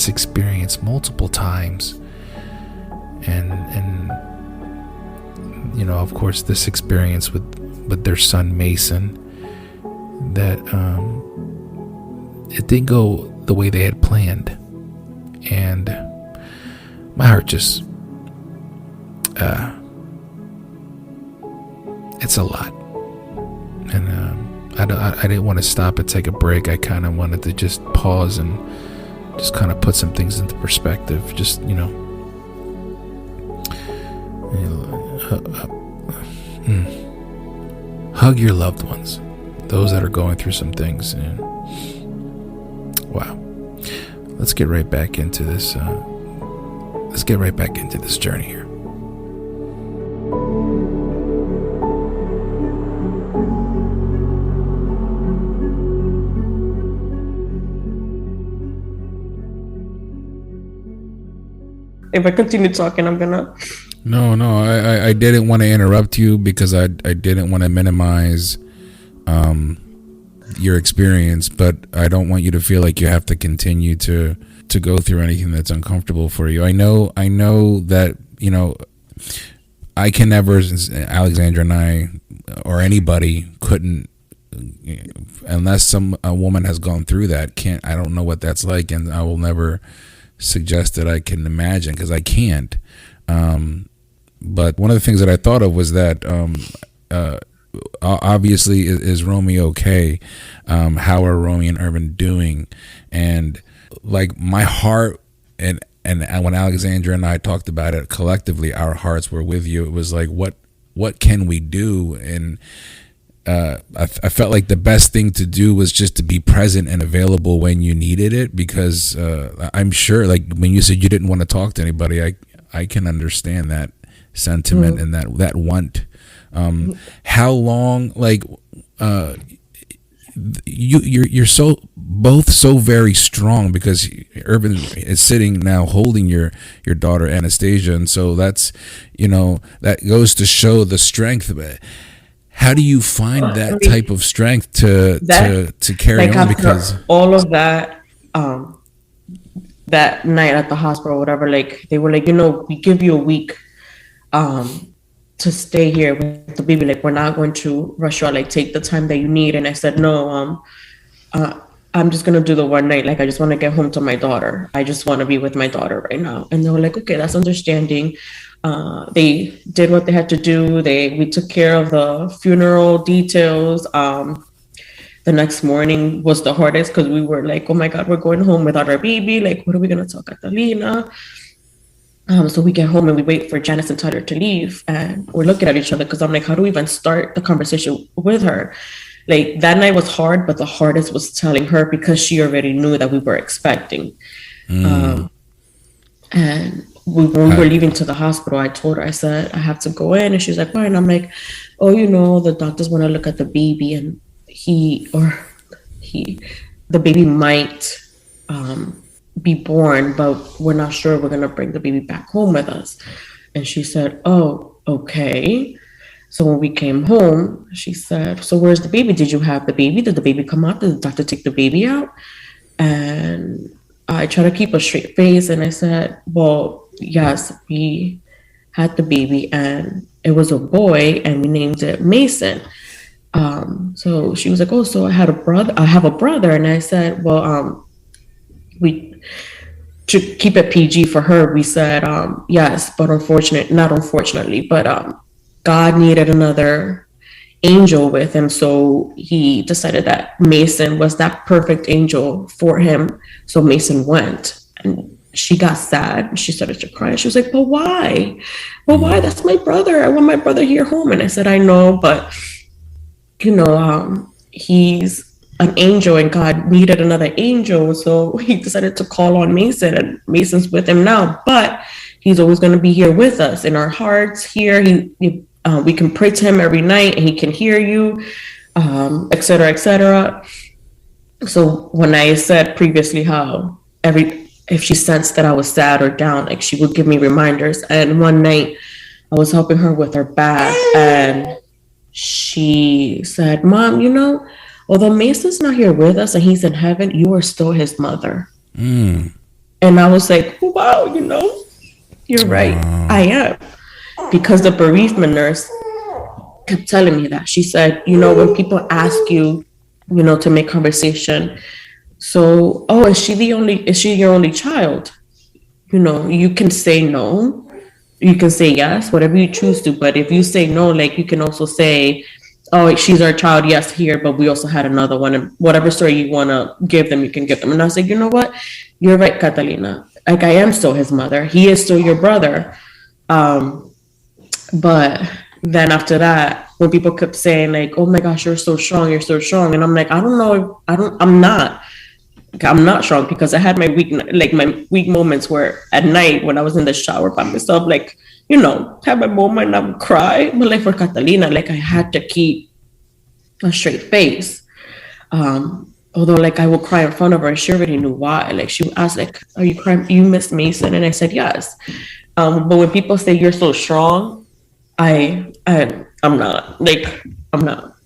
experience multiple times, and of course this experience with their son Mason, that it didn't go the way they had planned, and my heart just it's a lot, and I didn't want to stop and take a break. I kind of wanted to just pause and just kind of put some things into perspective. Just hug your loved ones, those that are going through some things. And wow, let's get right back into this. Let's get right back into this journey here. If I continue talking, I'm gonna. No, I didn't want to interrupt you, because I didn't want to minimize your experience, but I don't want you to feel like you have to continue to go through anything that's uncomfortable for you. I know that I can never, Alexsandra and I, or anybody, couldn't, unless a woman has gone through that. I don't know what that's like, and I will never suggest that I can imagine, because I can't. But one of the things that I thought of was that obviously, is Romy okay? How are Romy and Ervin doing? And like, my heart, and when Alexsandra and I talked about it collectively, our hearts were with you. It was like, what can we do? And I felt like the best thing to do was just to be present and available when you needed it, because I'm sure, like, when you said you didn't want to talk to anybody, I can understand that sentiment and that want. How long, like, you're so both so very strong, because Ervin is sitting now holding your daughter Anastasia, and so that's that goes to show the strength of it. How do you find that type of strength to carry on? Because all of that, that night at the hospital, or whatever, like, they were like, we give you a week to stay here with the baby. Like, we're not going to rush you out. Like, take the time that you need. And I said, no, I'm just going to do the one night. Like, I just want to get home to my daughter. I just want to be with my daughter right now. And they were like, okay, that's understanding. They did what they had to do. We took care of the funeral details. The next morning was the hardest, because we were like, oh my God, we're going home without our baby. Like, what are we going to tell Catalina? So we get home and we wait for Janice and Tyler to leave, and we're looking at each other, because I'm like, how do we even start the conversation with her? Like, that night was hard, but the hardest was telling her, because she already knew that we were expecting. And when we were leaving to the hospital, I told her, I said, I have to go in. And she's like, why? And I'm like, oh, the doctors want to look at the baby, and the baby might be born, but we're not sure we're going to bring the baby back home with us. And she said, oh, okay. So when we came home, she said, so where's the baby? Did you have the baby? Did the baby come out? Did the doctor take the baby out? And I tried to keep a straight face. And I said, well, yes, we had the baby and it was a boy and we named it Mason. So she was like, oh, so I have a brother. And I said, well, we, to keep it PG for her, we said, yes, but not unfortunately, but God needed another angel with him. So he decided that Mason was that perfect angel for him. So Mason went, and she got sad. She started to cry. She was like, but why? Well, why? That's my brother. I want my brother here home. And I said, I know, but he's an angel and God needed another angel. So he decided to call on Mason, and Mason's with him now, but he's always going to be here with us in our hearts here. We can pray to him every night and he can hear you, et cetera, et cetera. So when I said previously how if she sensed that I was sad or down, like she would give me reminders. And one night I was helping her with her bath and she said, Mom, although Mason's not here with us and he's in heaven, you are still his mother. And I was like, wow, you're right. I am. Because the bereavement nurse kept telling me that. She said, when people ask you, to make conversation, so, oh, is she your only child? You can say no. You can say yes, whatever you choose to. But if you say no, like you can also say, oh, she's our child, yes, here, but we also had another one. And whatever story you want to give them, you can give them. And I was like, you know what? You're right, Catalina. Like, I am still his mother. He is still your brother. But then after that, when people kept saying like, oh my gosh, you're so strong. And I'm like, I don't know. I'm not strong because I had my weak moments where at night when I was in the shower by myself, like, have my moment and I would cry. But like for Catalina, like I had to keep a straight face. Although like I would cry in front of her and she already knew why. Like she would ask like, are you crying? You miss Mason? And I said, yes. But when people say you're so strong, I'm not. Like, I'm not.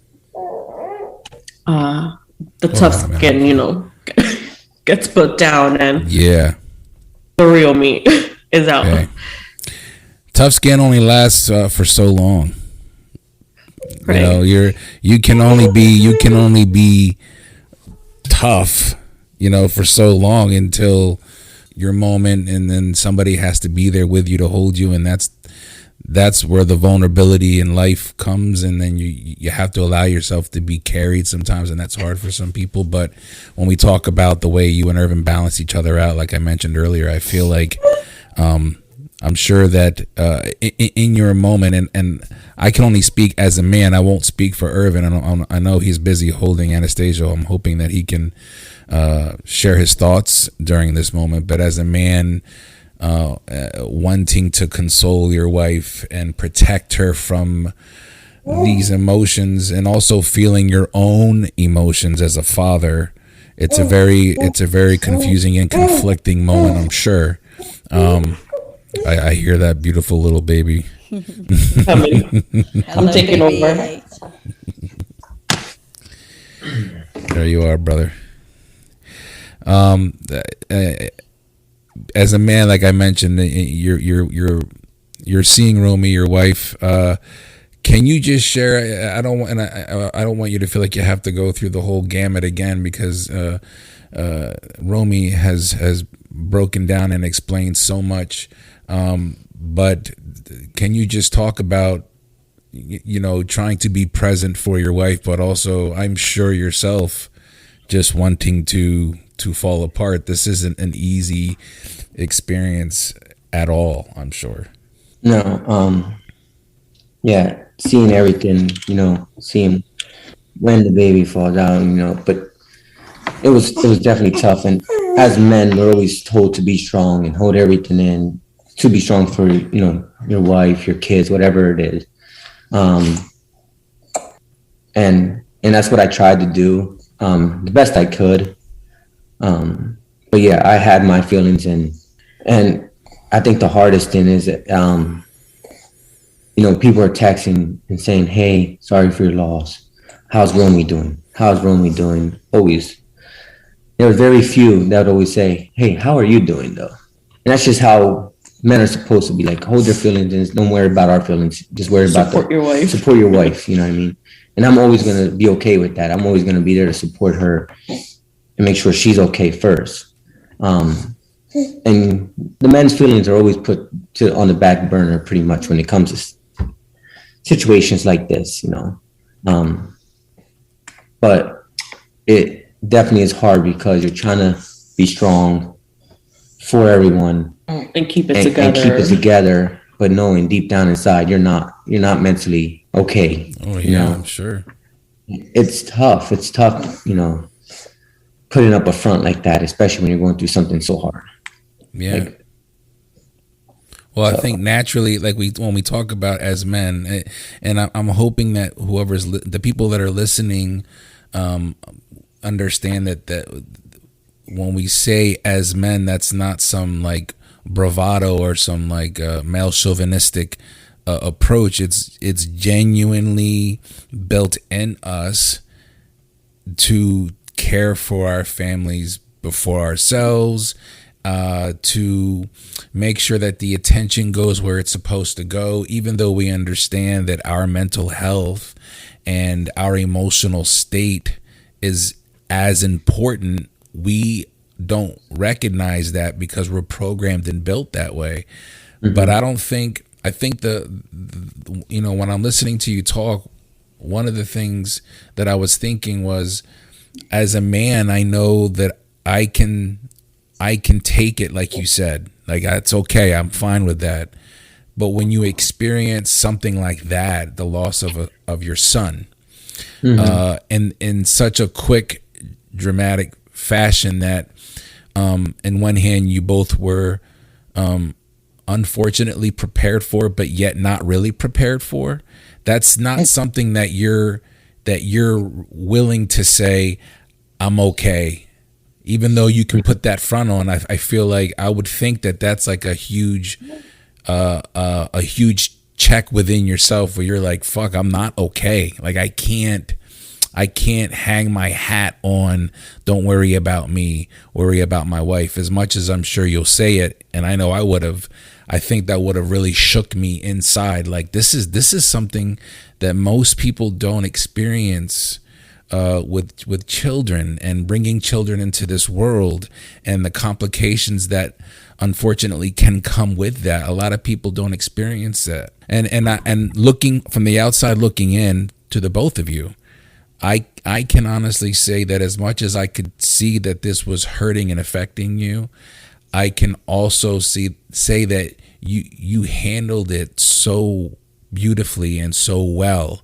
The tough skin, gets put down and the real me is out. Okay. Tough skin only lasts for so long. Right. You can only be tough, for so long until your moment, and then somebody has to be there with you to hold you, and that's where the vulnerability in life comes, and then you have to allow yourself to be carried sometimes, and that's hard for some people. But when we talk about the way you and Ervin balance each other out, like I mentioned earlier, I feel like I'm sure that in your moment, and I can only speak as a man, I won't speak for Ervin. I know he's busy holding Anastasia. I'm hoping that he can share his thoughts during this moment, but as a man, wanting to console your wife and protect her from these emotions, and also feeling your own emotions as a father, it's a very confusing and conflicting moment, I'm sure. I hear that beautiful little baby. I'm taking over. There you are, brother. As a man, like I mentioned, you're seeing Romy, your wife. Can you just share? I don't want you to feel like you have to go through the whole gamut again, because Romy has broken down and explained so much. But can you just talk about, trying to be present for your wife, but also, I'm sure yourself, just wanting to fall apart. This isn't an easy experience at all, I'm sure. No, seeing everything, seeing when the baby falls out, but it was definitely tough. And as men, we're always told to be strong and hold everything in, to be strong for, your wife, your kids, whatever it is. And that's what I tried to do, the best I could. but yeah, I had my feelings, and I think the hardest thing is that people are texting and saying, "Hey, sorry for your loss. How's Romy doing? How's Romy doing?" Always. There were very few that would always say, "Hey, how are you doing, though?" And that's just how men are supposed to be. Like, hold your feelings and don't worry about our feelings. Just worry about Support your wife. Support your wife. You know what I mean? And I'm always gonna be okay with that. I'm always gonna be there to support her and make sure she's okay first. And the men's feelings are always put on the back burner pretty much when it comes to situations like this, but it definitely is hard because you're trying to be strong for everyone and keep it together, but knowing deep down inside you're not mentally okay. Oh yeah, I'm sure. It's tough, putting up a front like that, especially when you're going through something so hard. Yeah. Well, I think naturally, like when we talk about as men, and I'm hoping that the people that are listening understand that when we say as men, that's not some like bravado or some like male chauvinistic approach. It's genuinely built in us to care for our families before ourselves, to make sure that the attention goes where it's supposed to go, even though we understand that our mental health and our emotional state is as important. We don't recognize that because we're programmed and built that way. Mm-hmm. But I think when I'm listening to you talk, one of the things that I was thinking was, as a man, I know that I can take it, like you said, like it's okay, I'm fine with that. But when you experience something like that, the loss of your son, mm-hmm. In such a quick, dramatic fashion, that in one hand you both were unfortunately prepared for, but yet not really prepared for. That's not something that you're willing to say, "I'm okay." Even though you can put that front on, I feel like I would think that that's like a huge check within yourself where you're like, "Fuck, I'm not okay." Like I can't hang my hat on, "Don't worry about me, worry about my wife." As much as I'm sure you'll say it, and I know I would have, I think that would have really shook me inside. Like this is something that most people don't experience with children, and bringing children into this world, and the complications that unfortunately can come with that. A lot of people don't experience that. And looking from the outside, looking in to the both of you, I can honestly say that as much as I could see that this was hurting and affecting you, I can also say that you handled it so beautifully and so well,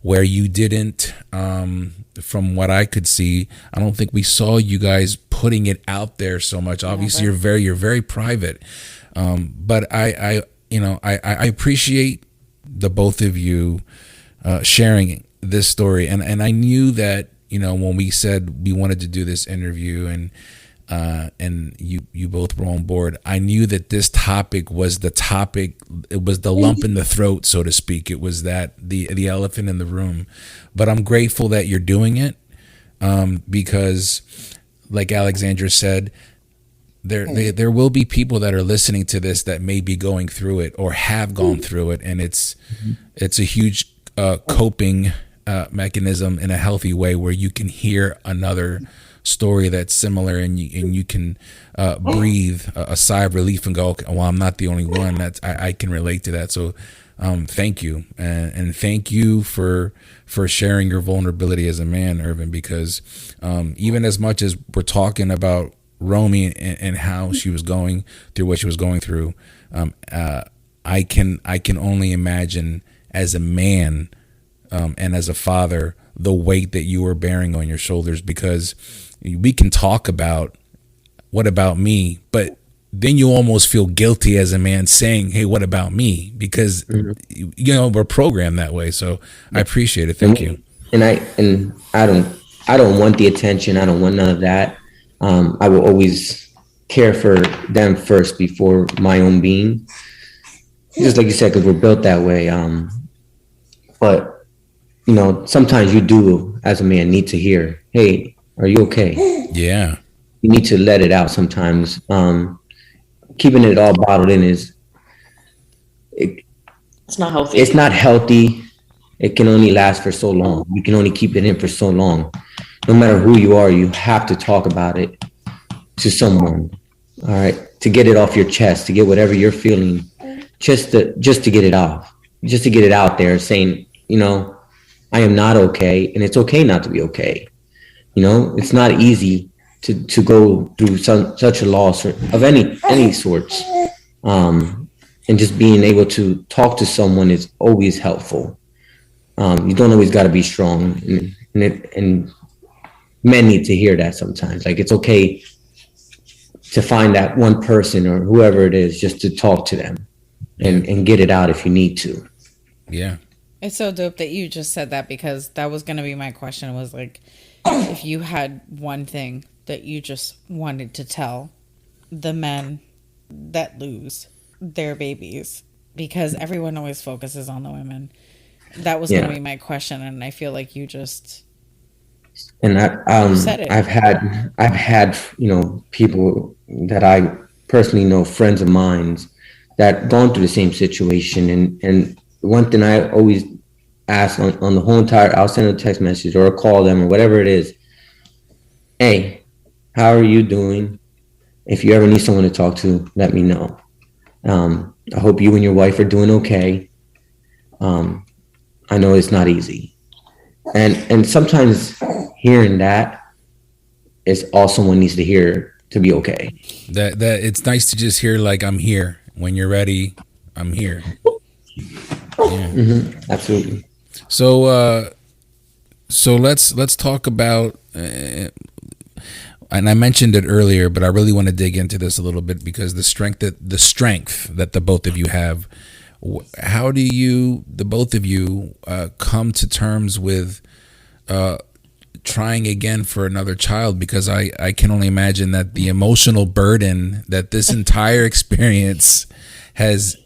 where you didn't, from what I could see, I don't think we saw you guys putting it out there so much. Obviously, you're very private, but I appreciate the both of you sharing this story, and I knew that when we said we wanted to do this interview, and you both were on board, I knew that this topic was the topic. It was the lump in the throat, so to speak. It was that the elephant in the room. But I'm grateful that you're doing it, because, like Alexsandra said, there will be people that are listening to this that may be going through it or have gone through it, and it's a huge coping mechanism in a healthy way, where you can hear another story that's similar, and you can breathe a sigh of relief and go, "Okay, well, I'm not the only one. I can relate to that." So thank you, and thank you for sharing your vulnerability as a man, Ervin, because even as much as we're talking about Romy and how she was going through what she was going through, I can only imagine as a man and as a father the weight that you were bearing on your shoulders, because we can talk about what about me, but then you almost feel guilty as a man saying, "Hey, what about me?" Because we're programmed that way. So I appreciate it. Thank you. And I don't want the attention. I don't want none of that. I will always care for them first before my own being. Just like you said, because we're built that way. But, you know, sometimes you do, as a man, need to hear, hey, are you okay? Yeah. You need to let it out sometimes. Keeping it all bottled in it's not healthy. It's not healthy. It can only last for so long. You can only keep it in for so long. No matter who you are, you have to talk about it to someone. All right, to get it off your chest, to get whatever you're feeling, just to get it off, just to get it out there, saying, you know, I am not okay, and it's okay not to be okay. You know, it's not easy to go through such a loss of any sorts. And just being able to talk to someone is always helpful. You don't always got to be strong, and men need to hear that sometimes. Like, it's okay to find that one person or whoever it is, just to talk to them and get it out if you need to. Yeah. It's so dope that you just said that, because that was going to be my question, was like, if you had one thing that you just wanted to tell the men that lose their babies, because everyone always focuses on the women. That was going to be my question, and I feel like you just and said it. I've had you know, people that I personally know, friends of mine, that gone through the same situation, and one thing I always ask on the whole entire, I'll send a text message or call them or whatever it is, hey, how are you doing? If you ever need someone to talk to, let me know. I hope you and your wife are doing okay. I know it's not easy. And sometimes hearing that is all someone needs to hear to be okay. That it's nice to just hear, like, I'm here. When you're ready, I'm here. Yeah. Mm-hmm. Absolutely. So let's talk about, and I mentioned it earlier, but I really want to dig into this a little bit, because the strength that the both of you have. How do you, the both of you, come to terms with trying again for another child? Because I can only imagine that the emotional burden that this entire experience has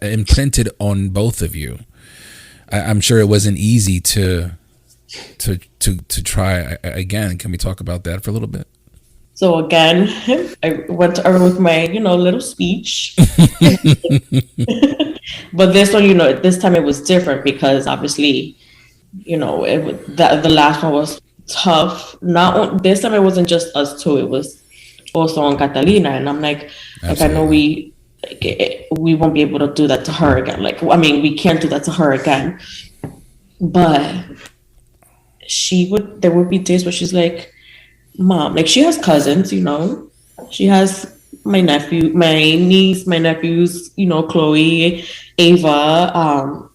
imprinted on both of you. I'm sure it wasn't easy to try again. Can we talk about that for a little bit? So again, I went to Ervin with my, little speech. But this one, this time it was different, because obviously, the last one was tough. This time it wasn't just us two; it was also on Catalina, and I'm like I know we won't be able to do that to her again. We can't do that to her again. But there would be days where she's like, Mom, she has cousins, she has my niece, my nephews, Chloe, Ava,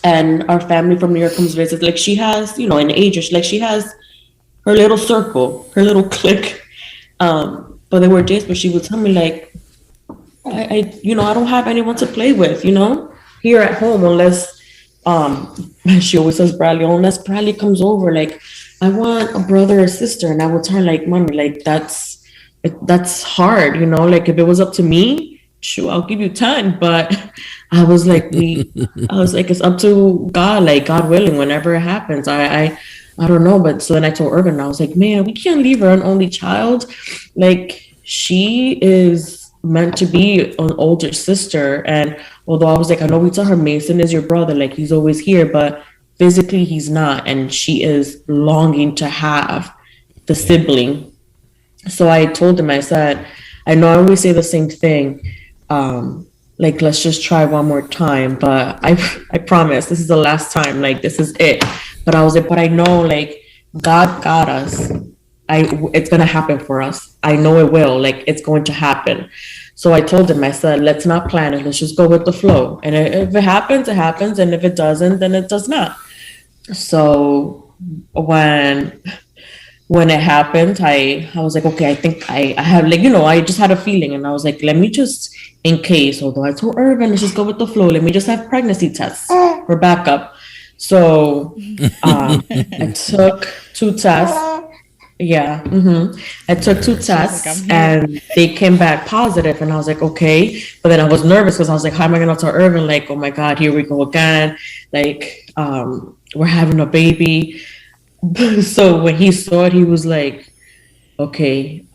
and our family from New York comes visit. She has, an age, she has her little circle, her little clique. But there were days where she would tell me, I don't have anyone to play with, here at home, unless, she always says Bradley, unless Bradley comes over, I want a brother or sister. And I would tell her, Mommy, that's hard, if it was up to me, sure, I'll give you 10. But I was like, it's up to God, God willing, whenever it happens. I don't know. But so then I told Ervin, I was like, man, we can't leave her an only child. She is meant to be an older sister. And although I was I know we tell her Mason is your brother, he's always here, but physically he's not, and she is longing to have the sibling. So I told him, I said, I know I always say the same thing, let's just try one more time, but I promise this is the last time, this is it. But I was but I know God got us. It's gonna happen for us. I know it will. It's going to happen. So I told him, I said, let's not plan it. Let's just go with the flow. And if it happens, it happens. And if it doesn't, then it does not. So when it happened, I was okay, I think I have I just had a feeling, and I was let me just, in case, although I told Ervin, let's just go with the flow. Let me just have pregnancy tests for backup. So I took 2 tests. Yeah. I took two tests like, "I'm here." and they came back positive, and I was like, okay. But then I was nervous because I was like, how am I going to tell Irvin? Like, oh my God, here we go again. Like, we're having a baby. So when he saw it, he was like, okay,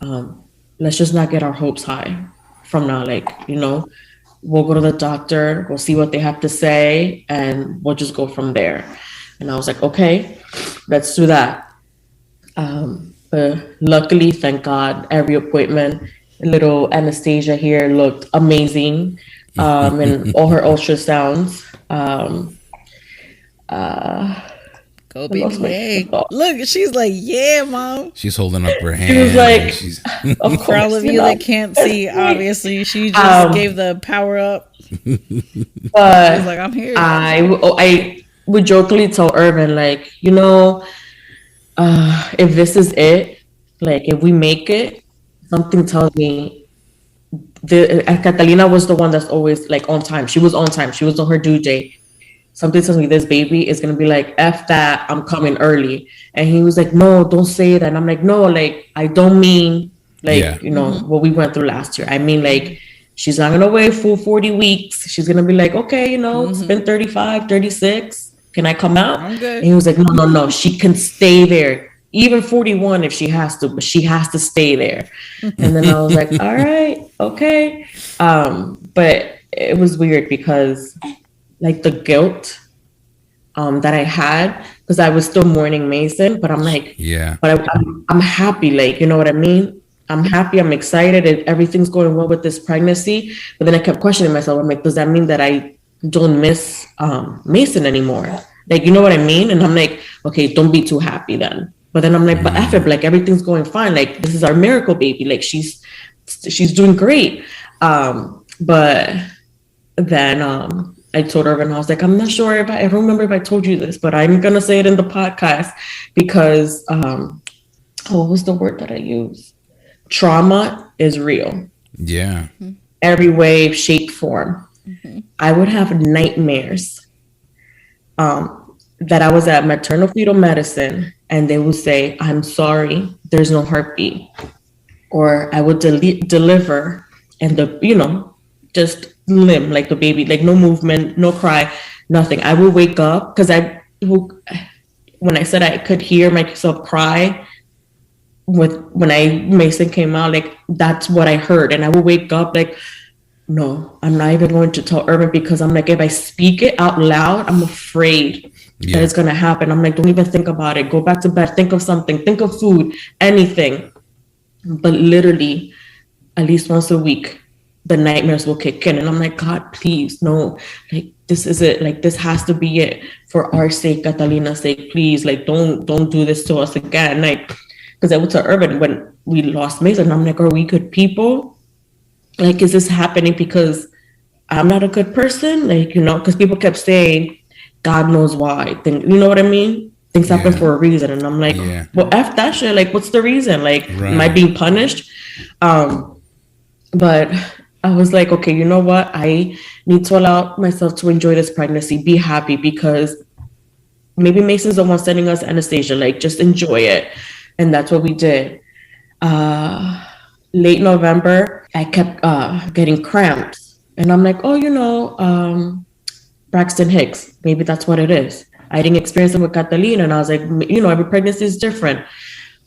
let's just not get our hopes high from now. Like, we'll go to the doctor, we'll see what they have to say, and we'll just go from there. And I was like, okay, let's do that. But luckily, thank God, every appointment, little Anastasia here looked amazing, and all her ultrasounds. Go I lost baby, my yay! thought. Look, she's like, yeah, mom. She's holding up her hand. She was like, and she's of For all course, of you that can't see, obviously, she just gave the power up. But She's like, I'm here. I would jokingly tell Irvin, like, if this is it, like, if we make it, something tells me Catalina was the one that's always like on time. She was on time. She was on her due date. Something tells me this baby is gonna be like, F that, I'm coming early. And he was like, no, don't say that. And I'm like, no, like, I don't mean like, Yeah. what we went through last year. I mean, like, she's not gonna wait full 40 weeks. She's gonna be like, okay, it's been 35, 36. Can I come out? I'm good. And he was like, no, no, no. She can stay there. Even 41 if she has to, but she has to stay there. And then I was like, all right, okay. But it was weird because like the guilt that I had, because I was still mourning Mason, but I'm like, yeah. but I'm happy, like, you know what I mean? I'm happy, I'm excited, everything's going well with this pregnancy. But then I kept questioning myself. I'm like, does that mean that I don't miss Mason anymore? Like, you know what I mean? And I'm like, okay, don't be too happy then. But then I'm like, but F it, like everything's going fine. Like, this is our miracle baby. Like, she's doing great. But then I told Ervin, I was like, I'm not sure if I remember if I told you this, but I'm gonna say it in the podcast because what was the word that I used? Trauma is real. Yeah. Every way, shape, form. I would have nightmares that I was at maternal fetal medicine and they would say, I'm sorry, there's no heartbeat. Or I would deliver and just limb, like the baby, like no movement, no cry, nothing. I would wake up because when I said I could hear myself cry when Mason came out, like that's what I heard. And I would wake up like, no, I'm not even going to tell Ervin because I'm like, if I speak it out loud, I'm afraid that it's going to happen. I'm like, don't even think about it. Go back to bed. Think of something. Think of food, anything. But literally, at least once a week, the nightmares will kick in. And I'm like, God, please, no. Like, this is it. Like, this has to be it. For our sake, Catalina's sake, please. Like, don't do this to us again. Like, because I went to Ervin when we lost Mason. And I'm like, are we good people? Like, is this happening because I'm not a good person? Like, because people kept saying, God knows why. You know what I mean? Things happen for a reason. And I'm like, well, F that shit. Like, what's the reason? Like, am I being punished? But I was like, okay, you know what? I need to allow myself to enjoy this pregnancy, be happy, because maybe Mason's the one sending us Anastasia. Like, just enjoy it. And that's what we did. Late November, I kept getting cramps. And I'm like, oh, Braxton Hicks, maybe that's what it is. I didn't experience it with Catalina. And I was like, every pregnancy is different.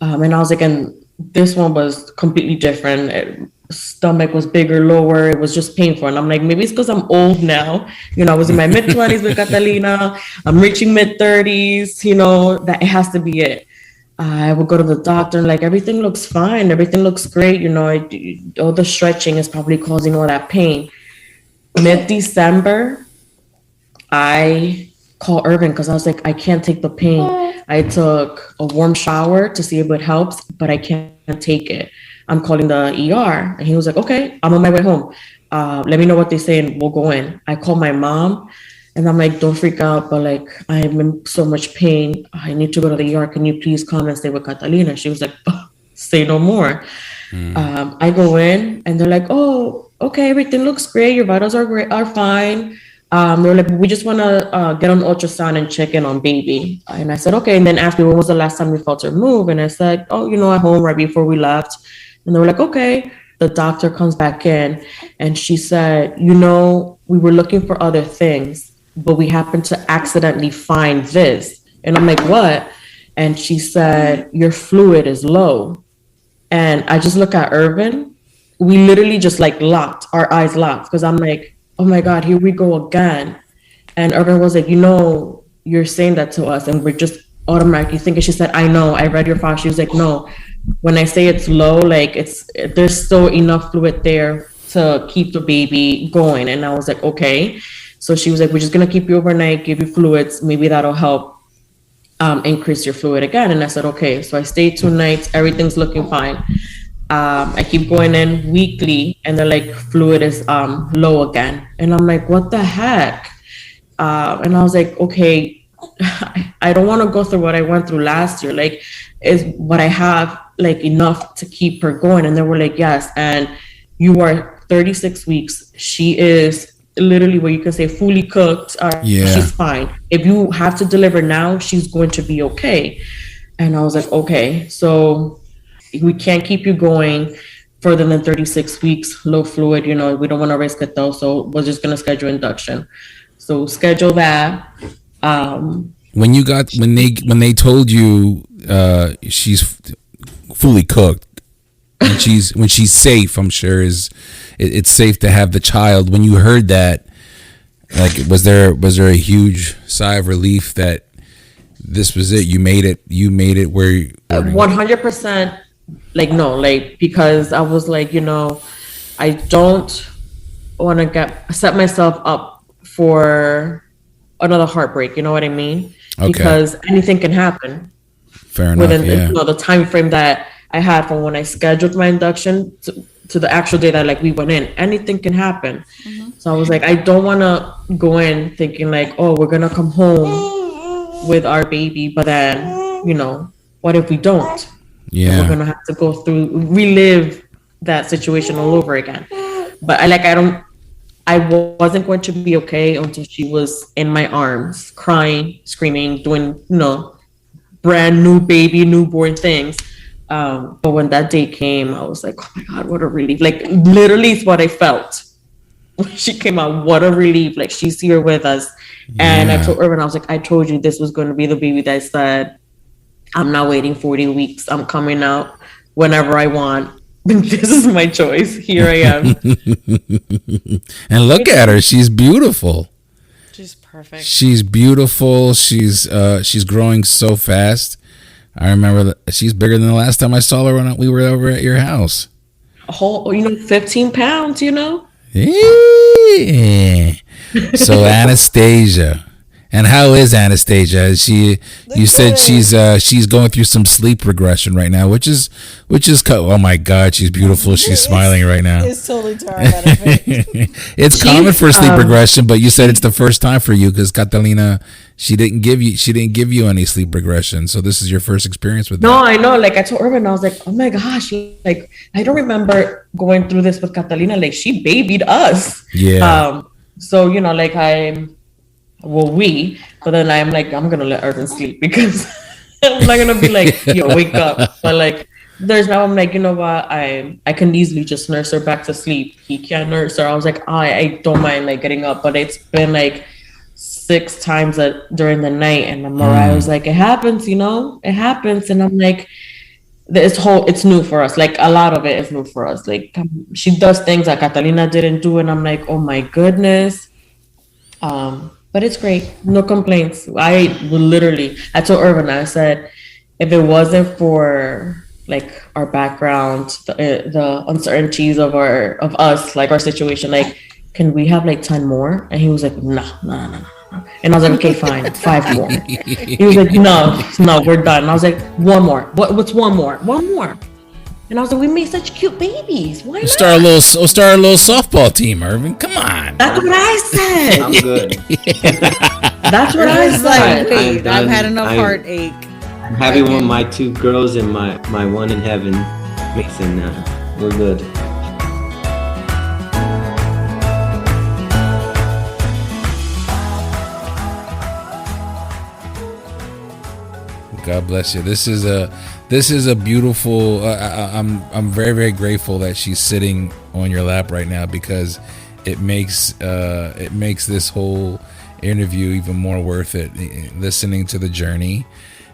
And I was like, and this one was completely different. Stomach was bigger, lower. It was just painful. And I'm like, maybe it's because I'm old now. I was in my mid-20s with Catalina. I'm reaching mid-30s, that it has to be it. I would go to the doctor and like, everything looks fine. Everything looks great. All the stretching is probably causing all that pain. Mid-December, I called Ervin because I was like, I can't take the pain. I took a warm shower to see if it helps, but I can't take it. I'm calling the ER. And he was like, okay, I'm on my way home. Let me know what they say and we'll go in. I called my mom and I'm like, don't freak out, but like, I'm in so much pain. I need to go to the ER. Can you please come and stay with Catalina? She was like, oh, say no more. I go in and they're like, oh, okay, everything looks great. Your vitals are fine. They were like, we just want to get an ultrasound and check in on baby. And I said, okay. And then asked me, when was the last time you felt her move? And I said, oh, at home right before we left. And they were like, okay. The doctor comes back in and she said, we were looking for other things, but we happened to accidentally find this. And I'm like, what? And she said, your fluid is low. And I just look at Ervin. We literally just like locked, our eyes locked, because I'm like, oh my God, here we go again. And Ervin was like, you're saying that to us. And we're just automatically thinking. She said, I know, I read your file. She was like, no, when I say it's low, like there's still enough fluid there to keep the baby going. And I was like, okay. So she was like, we're just going to keep you overnight, give you fluids. Maybe that'll help increase your fluid again. And I said, okay. So I stayed 2 nights. Everything's looking fine. I keep going in weekly and they're like, fluid is low again. And I'm like, what the heck? And I was like, okay, I don't want to go through what I went through last year. Like, is what I have like enough to keep her going? And they were like, yes. And you are 36 weeks. She is literally what you can say fully cooked. She's fine. If you have to deliver now, she's going to be okay. And I was like, okay, so we can't keep you going further than 36 weeks, low fluid, we don't want to risk it though. So we're just going to schedule induction. So schedule that. When they told you she's fully cooked and when she's safe, I'm sure it's safe to have the child. When you heard that, like, was there a huge sigh of relief that this was it? You made it where 100%. Like, no, like, because I was like, I don't want to set myself up for another heartbreak. You know what I mean? Okay. Because anything can happen. Fair enough. Within the time frame that I had from when I scheduled my induction to the actual day that like we went in, anything can happen. Mm-hmm. So I was like, I don't want to go in thinking like, oh, we're gonna come home with our baby, but then what if we don't? Yeah, we're gonna have to go through relive that situation all over again. But I wasn't going to be okay until she was in my arms, crying, screaming, doing brand new baby, newborn things. But when that day came, I was like, oh my God, what a relief. Like, literally it's what I felt when she came out. What a relief. Like, she's here with us. And I told Ervin, I was like, I told you this was going to be the baby that I said, I'm not waiting 40 weeks. I'm coming out whenever I want. This is my choice. Here I am. And look at her. She's beautiful. She's perfect. She's beautiful. She's growing so fast. I remember that she's bigger than the last time I saw her when we were over at your house. A whole, 15 pounds, Yeah. So Anastasia. And how is Anastasia? You said she's going through some sleep regression right now, which is oh my God, she's beautiful. She's smiling right now. It's totally to our benefit. It's common for sleep regression, but you said it's the first time for you because Catalina, she didn't give you any sleep regression. So this is your first experience with that. No, I know. Like, I told Ervin, I was like, oh my gosh, like, I don't remember going through this with Catalina. Like, she babied us. Yeah. So but then I'm like, I'm gonna let Ervin sleep because I'm not gonna be like, yo, wake up. But like, I'm like, you know what, I can easily just nurse her back to sleep. He can't nurse her. I was like, I don't mind like getting up, but it's been like 6 times during the night, and Mariah was like, it happens, it happens. And I'm like, it's new for us. Like, a lot of it is new for us. Like, she does things that Catalina didn't do, and I'm like, oh my goodness. But it's great. No complaints. I told Ervin, I said, if it wasn't for like our background, the uncertainties of us, like our situation, like, can we have like 10 more? And he was like, no. And I was like, okay, fine, 5 more. He was like, no, we're done. And I was like, 1 more. What's 1 more? 1 more. And I was like, we made such cute babies. Why not? Start a little softball team, Ervin. Come on. That's what I said. I'm good. That's what I said. Like, wait, I've had enough heartache. I'm happy with my 2 girls and my one in heaven, Mason. We're good. God bless you. This is a beautiful. I'm very, very grateful that she's sitting on your lap right now, because it makes this whole interview even more worth it. Listening to the journey,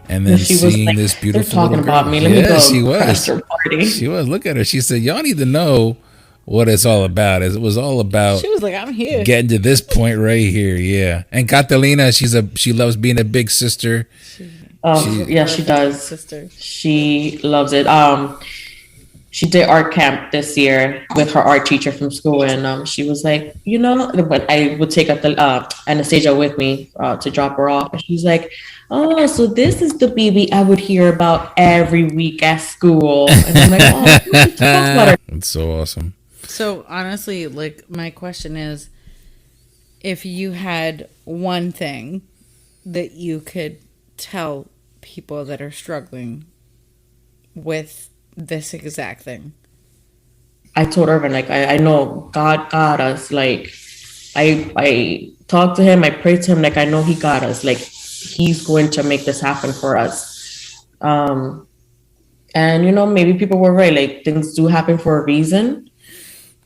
and then seeing like, this beautiful. They're talking about me. Let me go. She was. Party. She was. Look at her. She said, "Y'all need to know what it's all about." It was all about. She was like, "I'm here." Getting to this point right here, yeah. And Catalina, she loves being a big sister. She does. Sister. She loves it. She did art camp this year with her art teacher from school, and she was like, when I would take Anastasia with me to drop her off, and she's like, "Oh, so this is the baby I would hear about every week at school." And I'm like, "Oh, talk about her." That's so awesome. So honestly, like, my question is, if you had one thing that you could tell people that are struggling with this exact thing. I told Ervin, like, I know God got us. Like, I talked to him, I prayed to him, like, I know he got us. Like, he's going to make this happen for us. And, maybe people were right. Like, things do happen for a reason,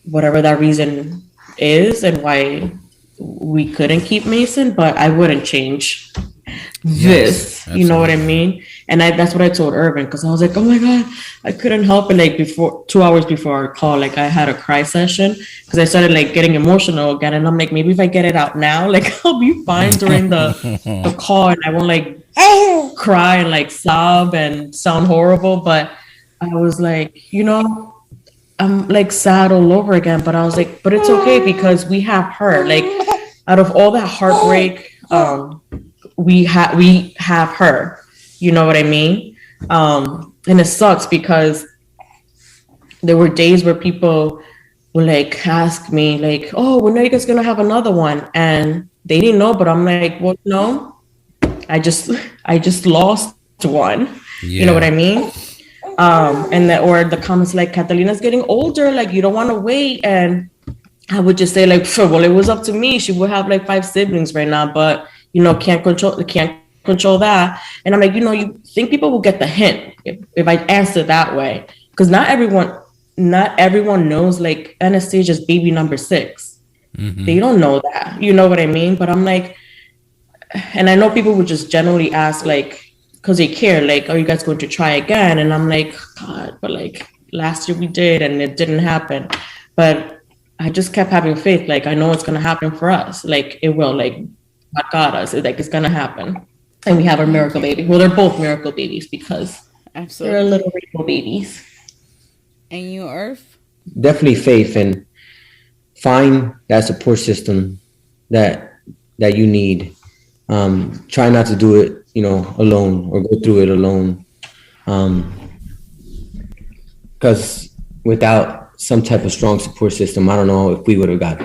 whatever that reason is, and why we couldn't keep Mason, but I wouldn't change this. Absolutely. You know what I mean? And that's what I told Ervin, because I was like, oh my God, I couldn't help it. Like, 2 hours before our call, like, I had a cry session because I started like getting emotional again. And I'm like, maybe if I get it out now, like, I'll be fine during the call, and I won't like cry and like sob and sound horrible. But I was like, I'm like sad all over again. But I was like, but it's okay, because we have her. Like, out of all that heartbreak, we have her. You know what I mean? And it sucks because there were days where people would like ask me like, "Oh, when are you guys gonna have another one?" And they didn't know, but I'm like, "Well, no, I just lost one." Yeah. You know what I mean? And or the comments like, "Catalina's getting older, like you don't want to wait." And I would just say like, "Well, it was up to me. She would have like 5 siblings right now, but can't control that." And I'm like, you think people will get the hint if I answer that way? Because not everyone knows like Anastasia's baby number 6. Mm-hmm. They don't know that. You know what I mean? But I'm like, and I know people would just generally ask like, because they care, like, are you guys going to try again? And I'm like, God, but like last year we did and it didn't happen. But I just kept having faith. Like, I know it's going to happen for us. Like, it will. Like, God got us. Like, it's going to happen. And we have our miracle baby. Well, they're both miracle babies because they're little miracle babies. And you, Irv? Definitely faith, and find that support system that you need. Try not to do it, alone, or go through it alone. Because without some type of strong support system, I don't know if we would have gone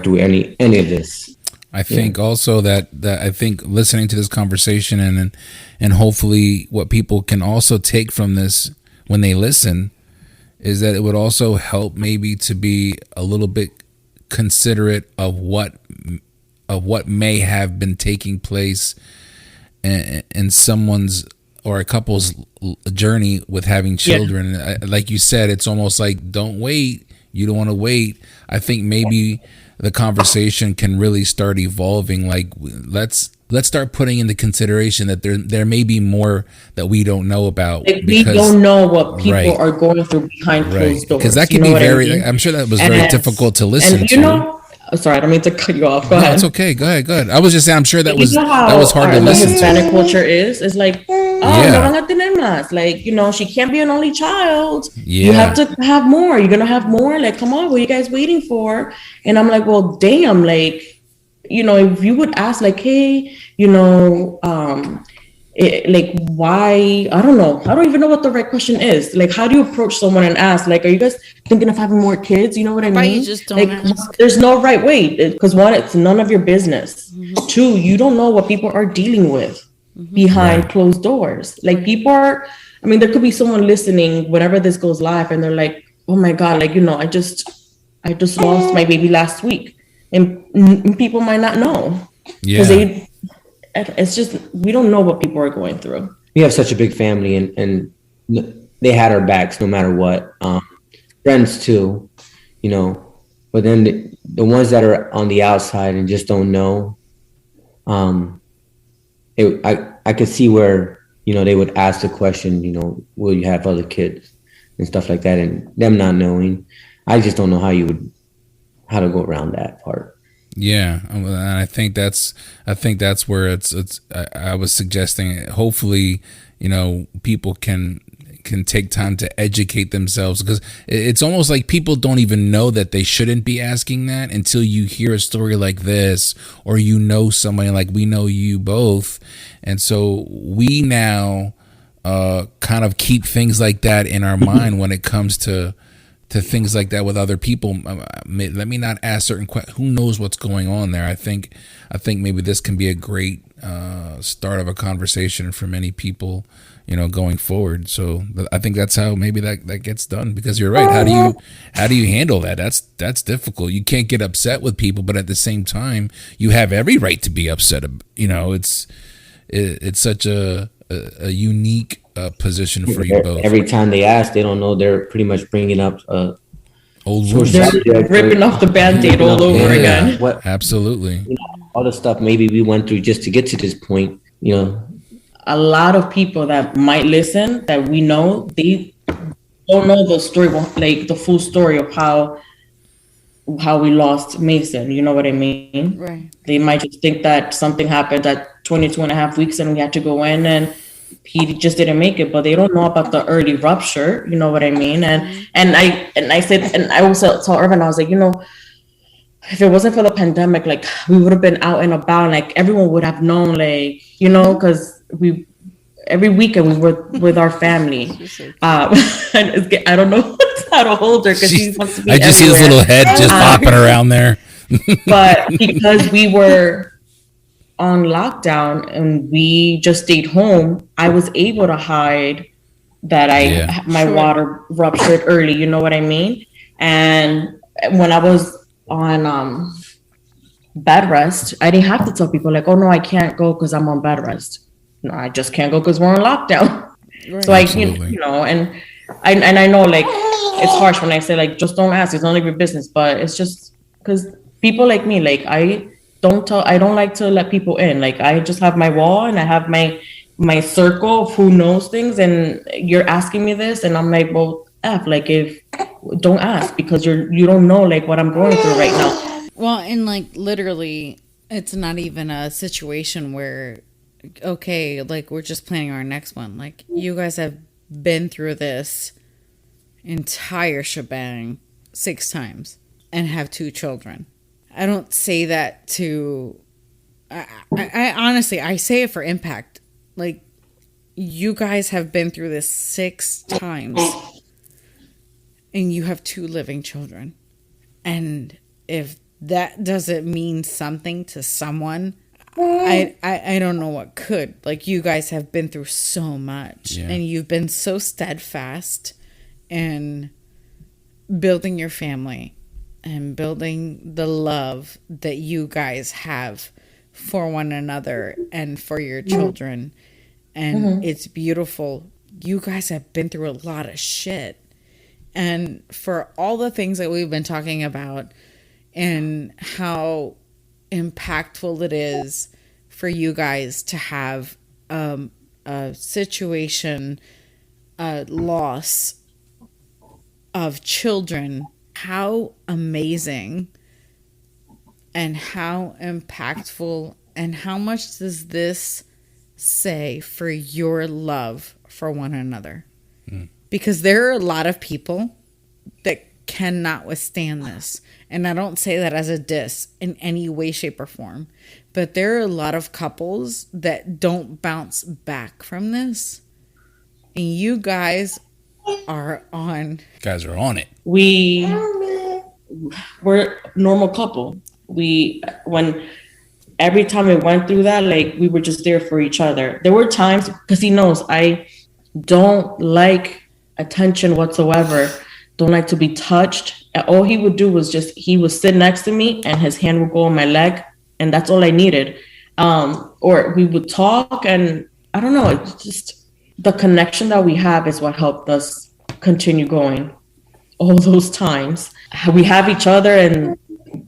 through any of this. I think also that I think listening to this conversation and hopefully what people can also take from this when they listen is that it would also help maybe to be a little bit considerate of what may have been taking place in someone's or a couple's journey with having children. Yeah. Like you said, it's almost like, don't wait. You don't want to wait. I think maybe the conversation can really start evolving. Like, let's start putting into consideration that there may be more that we don't know about. Like, we don't know what people are going through behind closed doors. Because that can be very. I'm sure that was very difficult to listen to. Sorry, I don't mean to cut you off. Go ahead. It's okay. Go ahead. I was just saying, I'm sure that was hard to listen to. Hispanic culture is like, no van a tener más. Like, she can't be an only child. Yeah. You have to have more. You're gonna have more. Like, come on, what are you guys waiting for? And I'm like, well, damn. Like, if you would ask, like, hey, like, why? I don't know. I don't even know what the right question is. Like, how do you approach someone and ask, like, are you guys thinking of having more kids? You know what I mean? You just don't ask. There's no right way, because one, it's none of your business. Mm-hmm. 2, you don't know what people are dealing with behind closed doors. Like, people are, there could be someone listening whenever this goes live, and they're like, oh my God, like, I just lost my baby last week, and people might not know. Yeah. it's just, we don't know what people are going through. We have such a big family, and they had our backs no matter what. Friends too, you know. But then the ones that are on the outside and just don't know, I could see where, you know, they would ask the question, you know, will you have other kids and stuff like that, and them not knowing. I just don't know how to go around that part. Yeah, and I think that's where it's. I was suggesting, hopefully, you know, people can take time to educate themselves, because it's almost like people don't even know that they shouldn't be asking that until you hear a story like this, or you know somebody like we know you both, and so we now kind of keep things like that in our mind when it comes to things like that with other people. Let me not ask certain questions. Who knows what's going on there? I think maybe this can be a great start of a conversation for many people, you know, going forward. So I think that's how maybe that gets done, because you're right. How do you handle that? That's difficult. You can't get upset with people, but at the same time, you have every right to be upset. You know, it's such a unique position for you both. Every time they ask, they don't know. They're pretty much bringing up old They're ripping off the Band-Aid all over again. Absolutely. You know, all the stuff maybe we went through just to get to this point, you know. A lot of people that might listen that we know, they don't know the story, like the full story of how we lost Mason. You know what I mean? Right. They might just think that something happened at 22.5 weeks and we had to go in and he just didn't make it, but they don't know about the early rupture. You know what I mean? And I said, and I also told Ervin, I was like, you know, if it wasn't for the pandemic, like we would have been out and about, like everyone would have known, like, you know, because every weekend we were with our family. And I don't know how to hold her because she wants to be I just everywhere. see his little head just popping around there. But because we were on lockdown and we just stayed home, I was able to hide that my water ruptured early. You know what I mean? And when I was on bed rest, I didn't have to tell people like, oh no, I can't go because I'm on bed rest. No, I just can't go because we're on lockdown. Right. So you know, and I know like it's harsh when I say like just don't ask, it's none of your business, but it's just because people like me, like I don't like to let people in. Like I just have my wall and I have my circle of who knows things, and you're asking me this and I'm like, well, like if don't ask because you don't know like what I'm going through right now. Well, and like literally it's not even a situation where okay, like we're just planning our next one. Like you guys have been through this entire shebang 6 times and have 2 children. I don't say that to I honestly, I say it for impact. Like you guys have been through this 6 times and you have 2 living children. And if that doesn't mean something to someone, I don't know what could. Like you guys have been through so much and you've been so steadfast in building your family and building the love that you guys have for one another and for your children. And it's beautiful. You guys have been through a lot of shit. And for all the things that we've been talking about and how impactful it is for you guys to have a situation, a loss of children, how amazing and how impactful and how much does this say for your love for one another? Because there are a lot of people that cannot withstand this. And I don't say that as a diss in any way, shape, or form. But there are a lot of couples that don't bounce back from this. And you guys are on. Guys are on it. We're a normal couple. Every time we went through that, like we were just there for each other. There were times, because he knows I don't like attention whatsoever. Don't like to be touched. And all he would do was he would sit next to me and his hand would go on my leg. And that's all I needed. or we would talk, and I don't know, it's just the connection that we have is what helped us continue going all those times. We have each other, and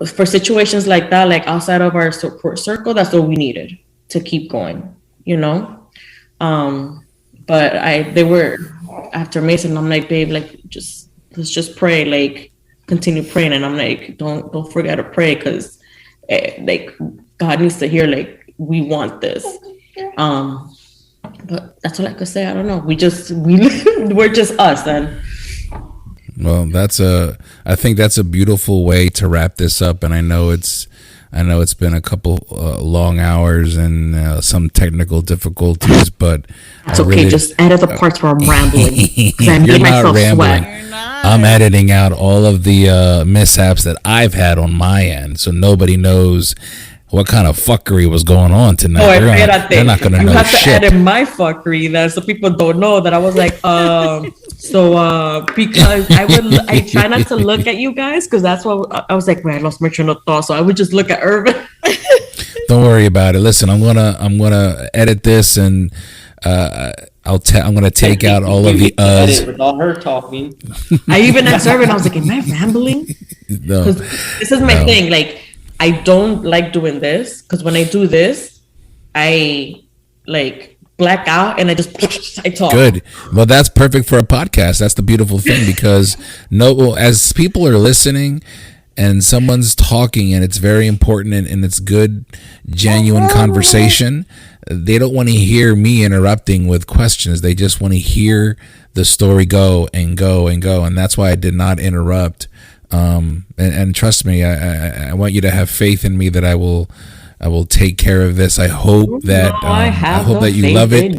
for situations like that, like outside of our support circle, that's what we needed to keep going, you know? But they were after Mason, I'm like, babe, like let's just pray, like continue praying. And I'm like, don't forget to pray, because like God needs to hear, like, we want this. But that's all I could say. I don't know. We're just us. And well, I think that's a beautiful way to wrap this up. And I know it's been a couple long hours and some technical difficulties, but it's okay. Really, just edit the parts where I'm rambling. You're not rambling. I'm editing out all of the mishaps that I've had on my end, so nobody knows what kind of fuckery was going on tonight. They're not going to know shit. You have to edit my fuckery, that so people don't know that I was like, because I try not to look at you guys, because that's what I was like, man, I lost my train of thought, so I would just look at Ervin. Don't worry about it. Listen, I'm gonna edit this, and I'm gonna take out all of the edit with all her talking. I even asked Ervin, I was like, am I rambling? No, this is my thing. Like, I don't like doing this, because when I do this, I like black out and I talk. Good. Well, that's perfect for a podcast. That's the beautiful thing, because as people are listening and someone's talking and it's very important and it's good, genuine conversation, they don't want to hear me interrupting with questions. They just want to hear the story go and go and go. And that's why I did not interrupt. And trust me, I want you to have faith in me that I will take care of this. I hope that I hope that you love it.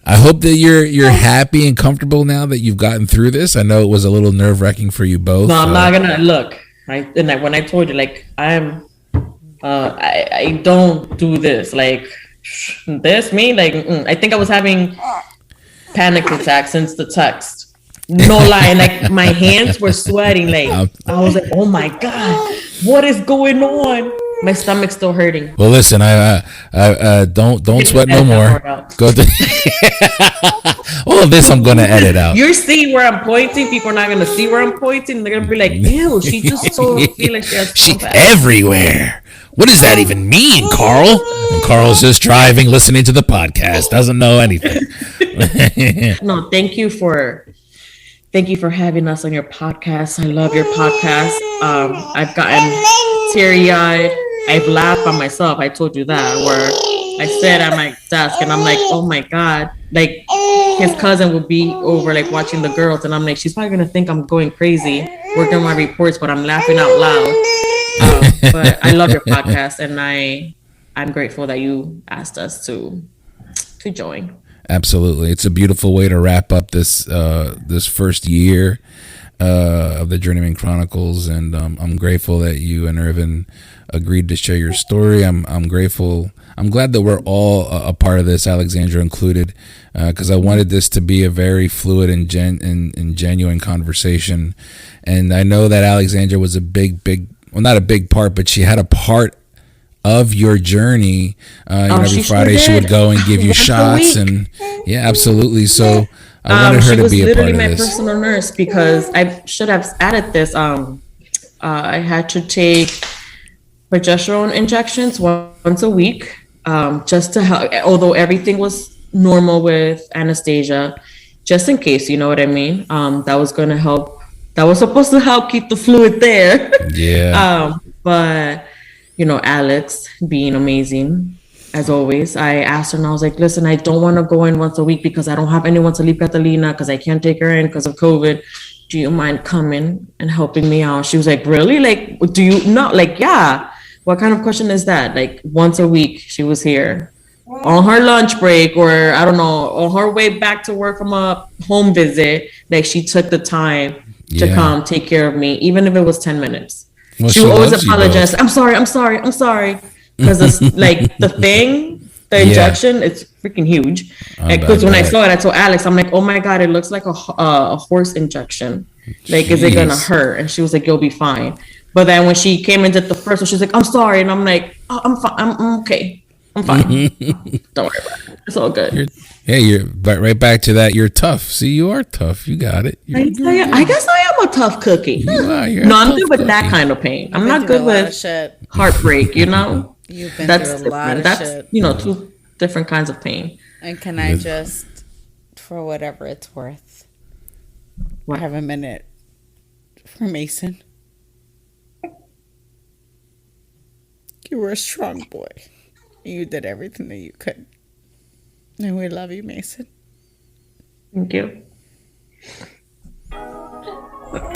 I hope that you're happy and comfortable now that you've gotten through this. I know it was a little nerve-wracking for you both. No, I'm not gonna look. When I told you, like, I don't do this, like this, me, like I think I was having panic attacks since the text. No lie, like my hands were sweating. Like I was like, "Oh my god, what is going on?" My stomach's still hurting. Well, listen, I don't sweat no more. Go to all of this. I'm gonna edit out. You're seeing where I'm pointing. People are not gonna see where I'm pointing. They're gonna be like, "Ew, she just so feel like she's everywhere." What does that even mean, Carl? And Carl's just driving, listening to the podcast, doesn't know anything. No, thank you for having us on your podcast. I love your podcast. I've gotten teary-eyed. I've laughed by myself. I told you that, where I sat at my desk and I'm like, oh my God. Like, his cousin would be over, like, watching the girls, and I'm like, she's probably going to think I'm going crazy working on my reports, but I'm laughing out loud. But I love your podcast, and I'm grateful that you asked us to join. Absolutely. It's a beautiful way to wrap up this first year of the Journeyman Chronicles, and I'm grateful that you and Ervin agreed to share your story. I'm grateful. I'm glad that we're all a part of this, Alexsandra included, because I wanted this to be a very fluid and genuine conversation. And I know that Alexsandra was well, not a big part, but she had a part of your journey. Every Friday she would go and give you shots, and yeah, absolutely. So I wanted her to be a part of this. She was literally my personal nurse, because I should have added this. I had to take progesterone injections once a week, just to help, although everything was normal with anesthesia, just in case, you know what I mean? That was going to help. That was supposed to help keep the fluid there. Yeah. But Alex being amazing as always, I asked her and I was like, listen, I don't want to go in once a week because I don't have anyone to leave Catalina, because I can't take her in because of COVID. Do you mind coming and helping me out? She was like, really? Like, do you not? Like, yeah. What kind of question is that? Like, once a week she was here on her lunch break, or I don't know, on her way back to work from a home visit. Like, she took the time to come take care of me, even if it was 10 minutes. Well, she would always apologize. I'm sorry. Because it's like the injection, it's freaking huge. Because when I saw it, I told Alex, I'm like, oh my God, it looks like a horse injection. Like, is it going to hurt? And she was like, you'll be fine. But then when she came and did the first one, she's like, I'm sorry. And I'm like, oh, I'm fine. I'm okay. I'm fine. Don't worry about it. It's all good. You're right back to that. You're tough. See, you are tough. You got it. I guess I am a tough cookie. I'm good with that kind of pain. I'm not good with heartbreak, you know? You've been That's through a lot different. of shit. You know, two different kinds of pain. And can I just, for whatever it's worth, have a minute for Mason? You were a strong boy. You did everything that you could. And we love you, Mason. Thank you. All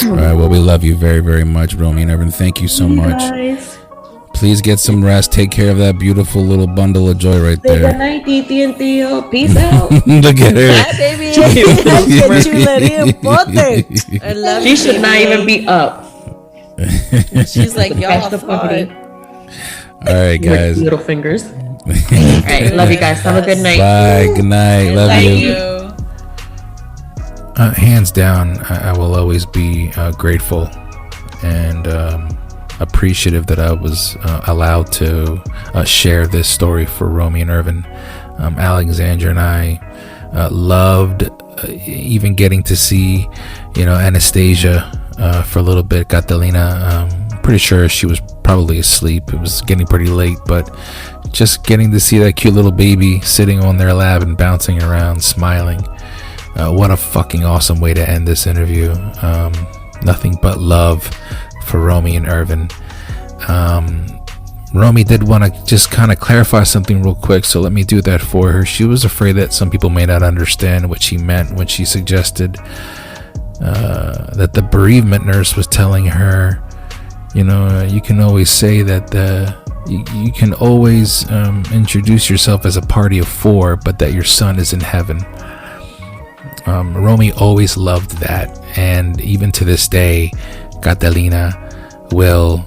right, well, we love you very, very much, Romy and Ervin. Thank you so much. Guys. Please get some rest. Take care of that beautiful little bundle of joy right there. Good night, Titi and Theo. Peace out. Look at her. Hi, baby. I love She should not even be up. She's like, y'all fought. All right, guys. Little fingers. All right, love you guys. Have a good night. Bye. Good night. Love you. you. Hands down, I will always be grateful and appreciative that I was allowed to share this story for Romy and Ervin. Alexsandra and I loved even getting to see, Anastasia for a little bit. Catalina, pretty sure she was probably asleep. It was getting pretty late, but just getting to see that cute little baby sitting on their lap and bouncing around, smiling. What a fucking awesome way to end this interview. Nothing but love for Romy and Ervin. Romy did want to just kind of clarify something real quick, so let me do that for her. She was afraid that some people may not understand what she meant when she suggested that the bereavement nurse was telling her, you can always say that you can always introduce yourself as a party of four, but that your son is in heaven. Romy always loved that, and even to this day, Catalina will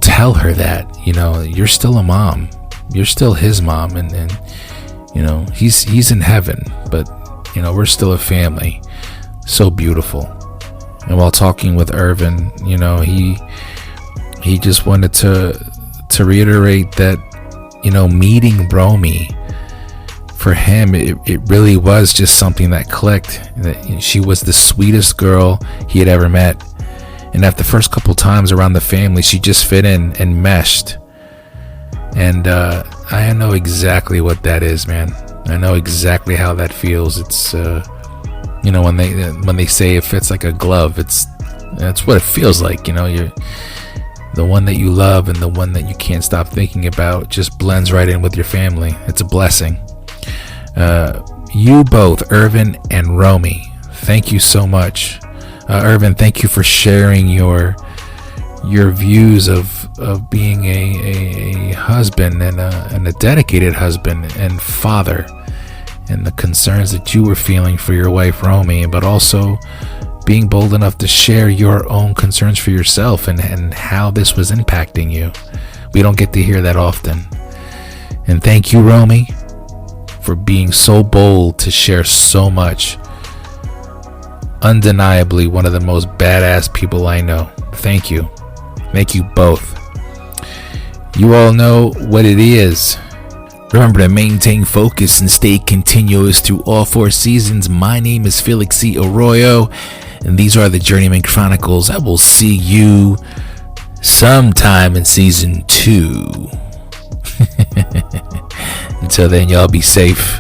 tell her that, you're still a mom, you're still his mom, and he's in heaven, but we're still a family. So beautiful. And while talking with Ervin, he just wanted to reiterate that meeting Romy, for him, it really was just something that clicked. That she was the sweetest girl he had ever met, and after the first couple times around the family, she just fit in and meshed. And I know exactly what that is, man. I know exactly how that feels. It's when they say it fits like a glove, that's what it feels like. You're the one that you love and the one that you can't stop thinking about just blends right in with your family. It's a blessing. You both, Ervin and Romy, thank you so much. Ervin, thank you for sharing your views of being a husband and a dedicated husband and father, and the concerns that you were feeling for your wife Romy, but also being bold enough to share your own concerns for yourself and how this was impacting you. We don't get to hear that often. And thank you, Romy, for being so bold to share so much. Undeniably one of the most badass people I know. Thank you. Thank you both. You all know what it is. Remember to maintain focus and stay continuous through all 4 seasons. My name is Felix C. Arroyo, and these are the Journeyman Chronicles. I will see you sometime in season 2. Until then, y'all be safe.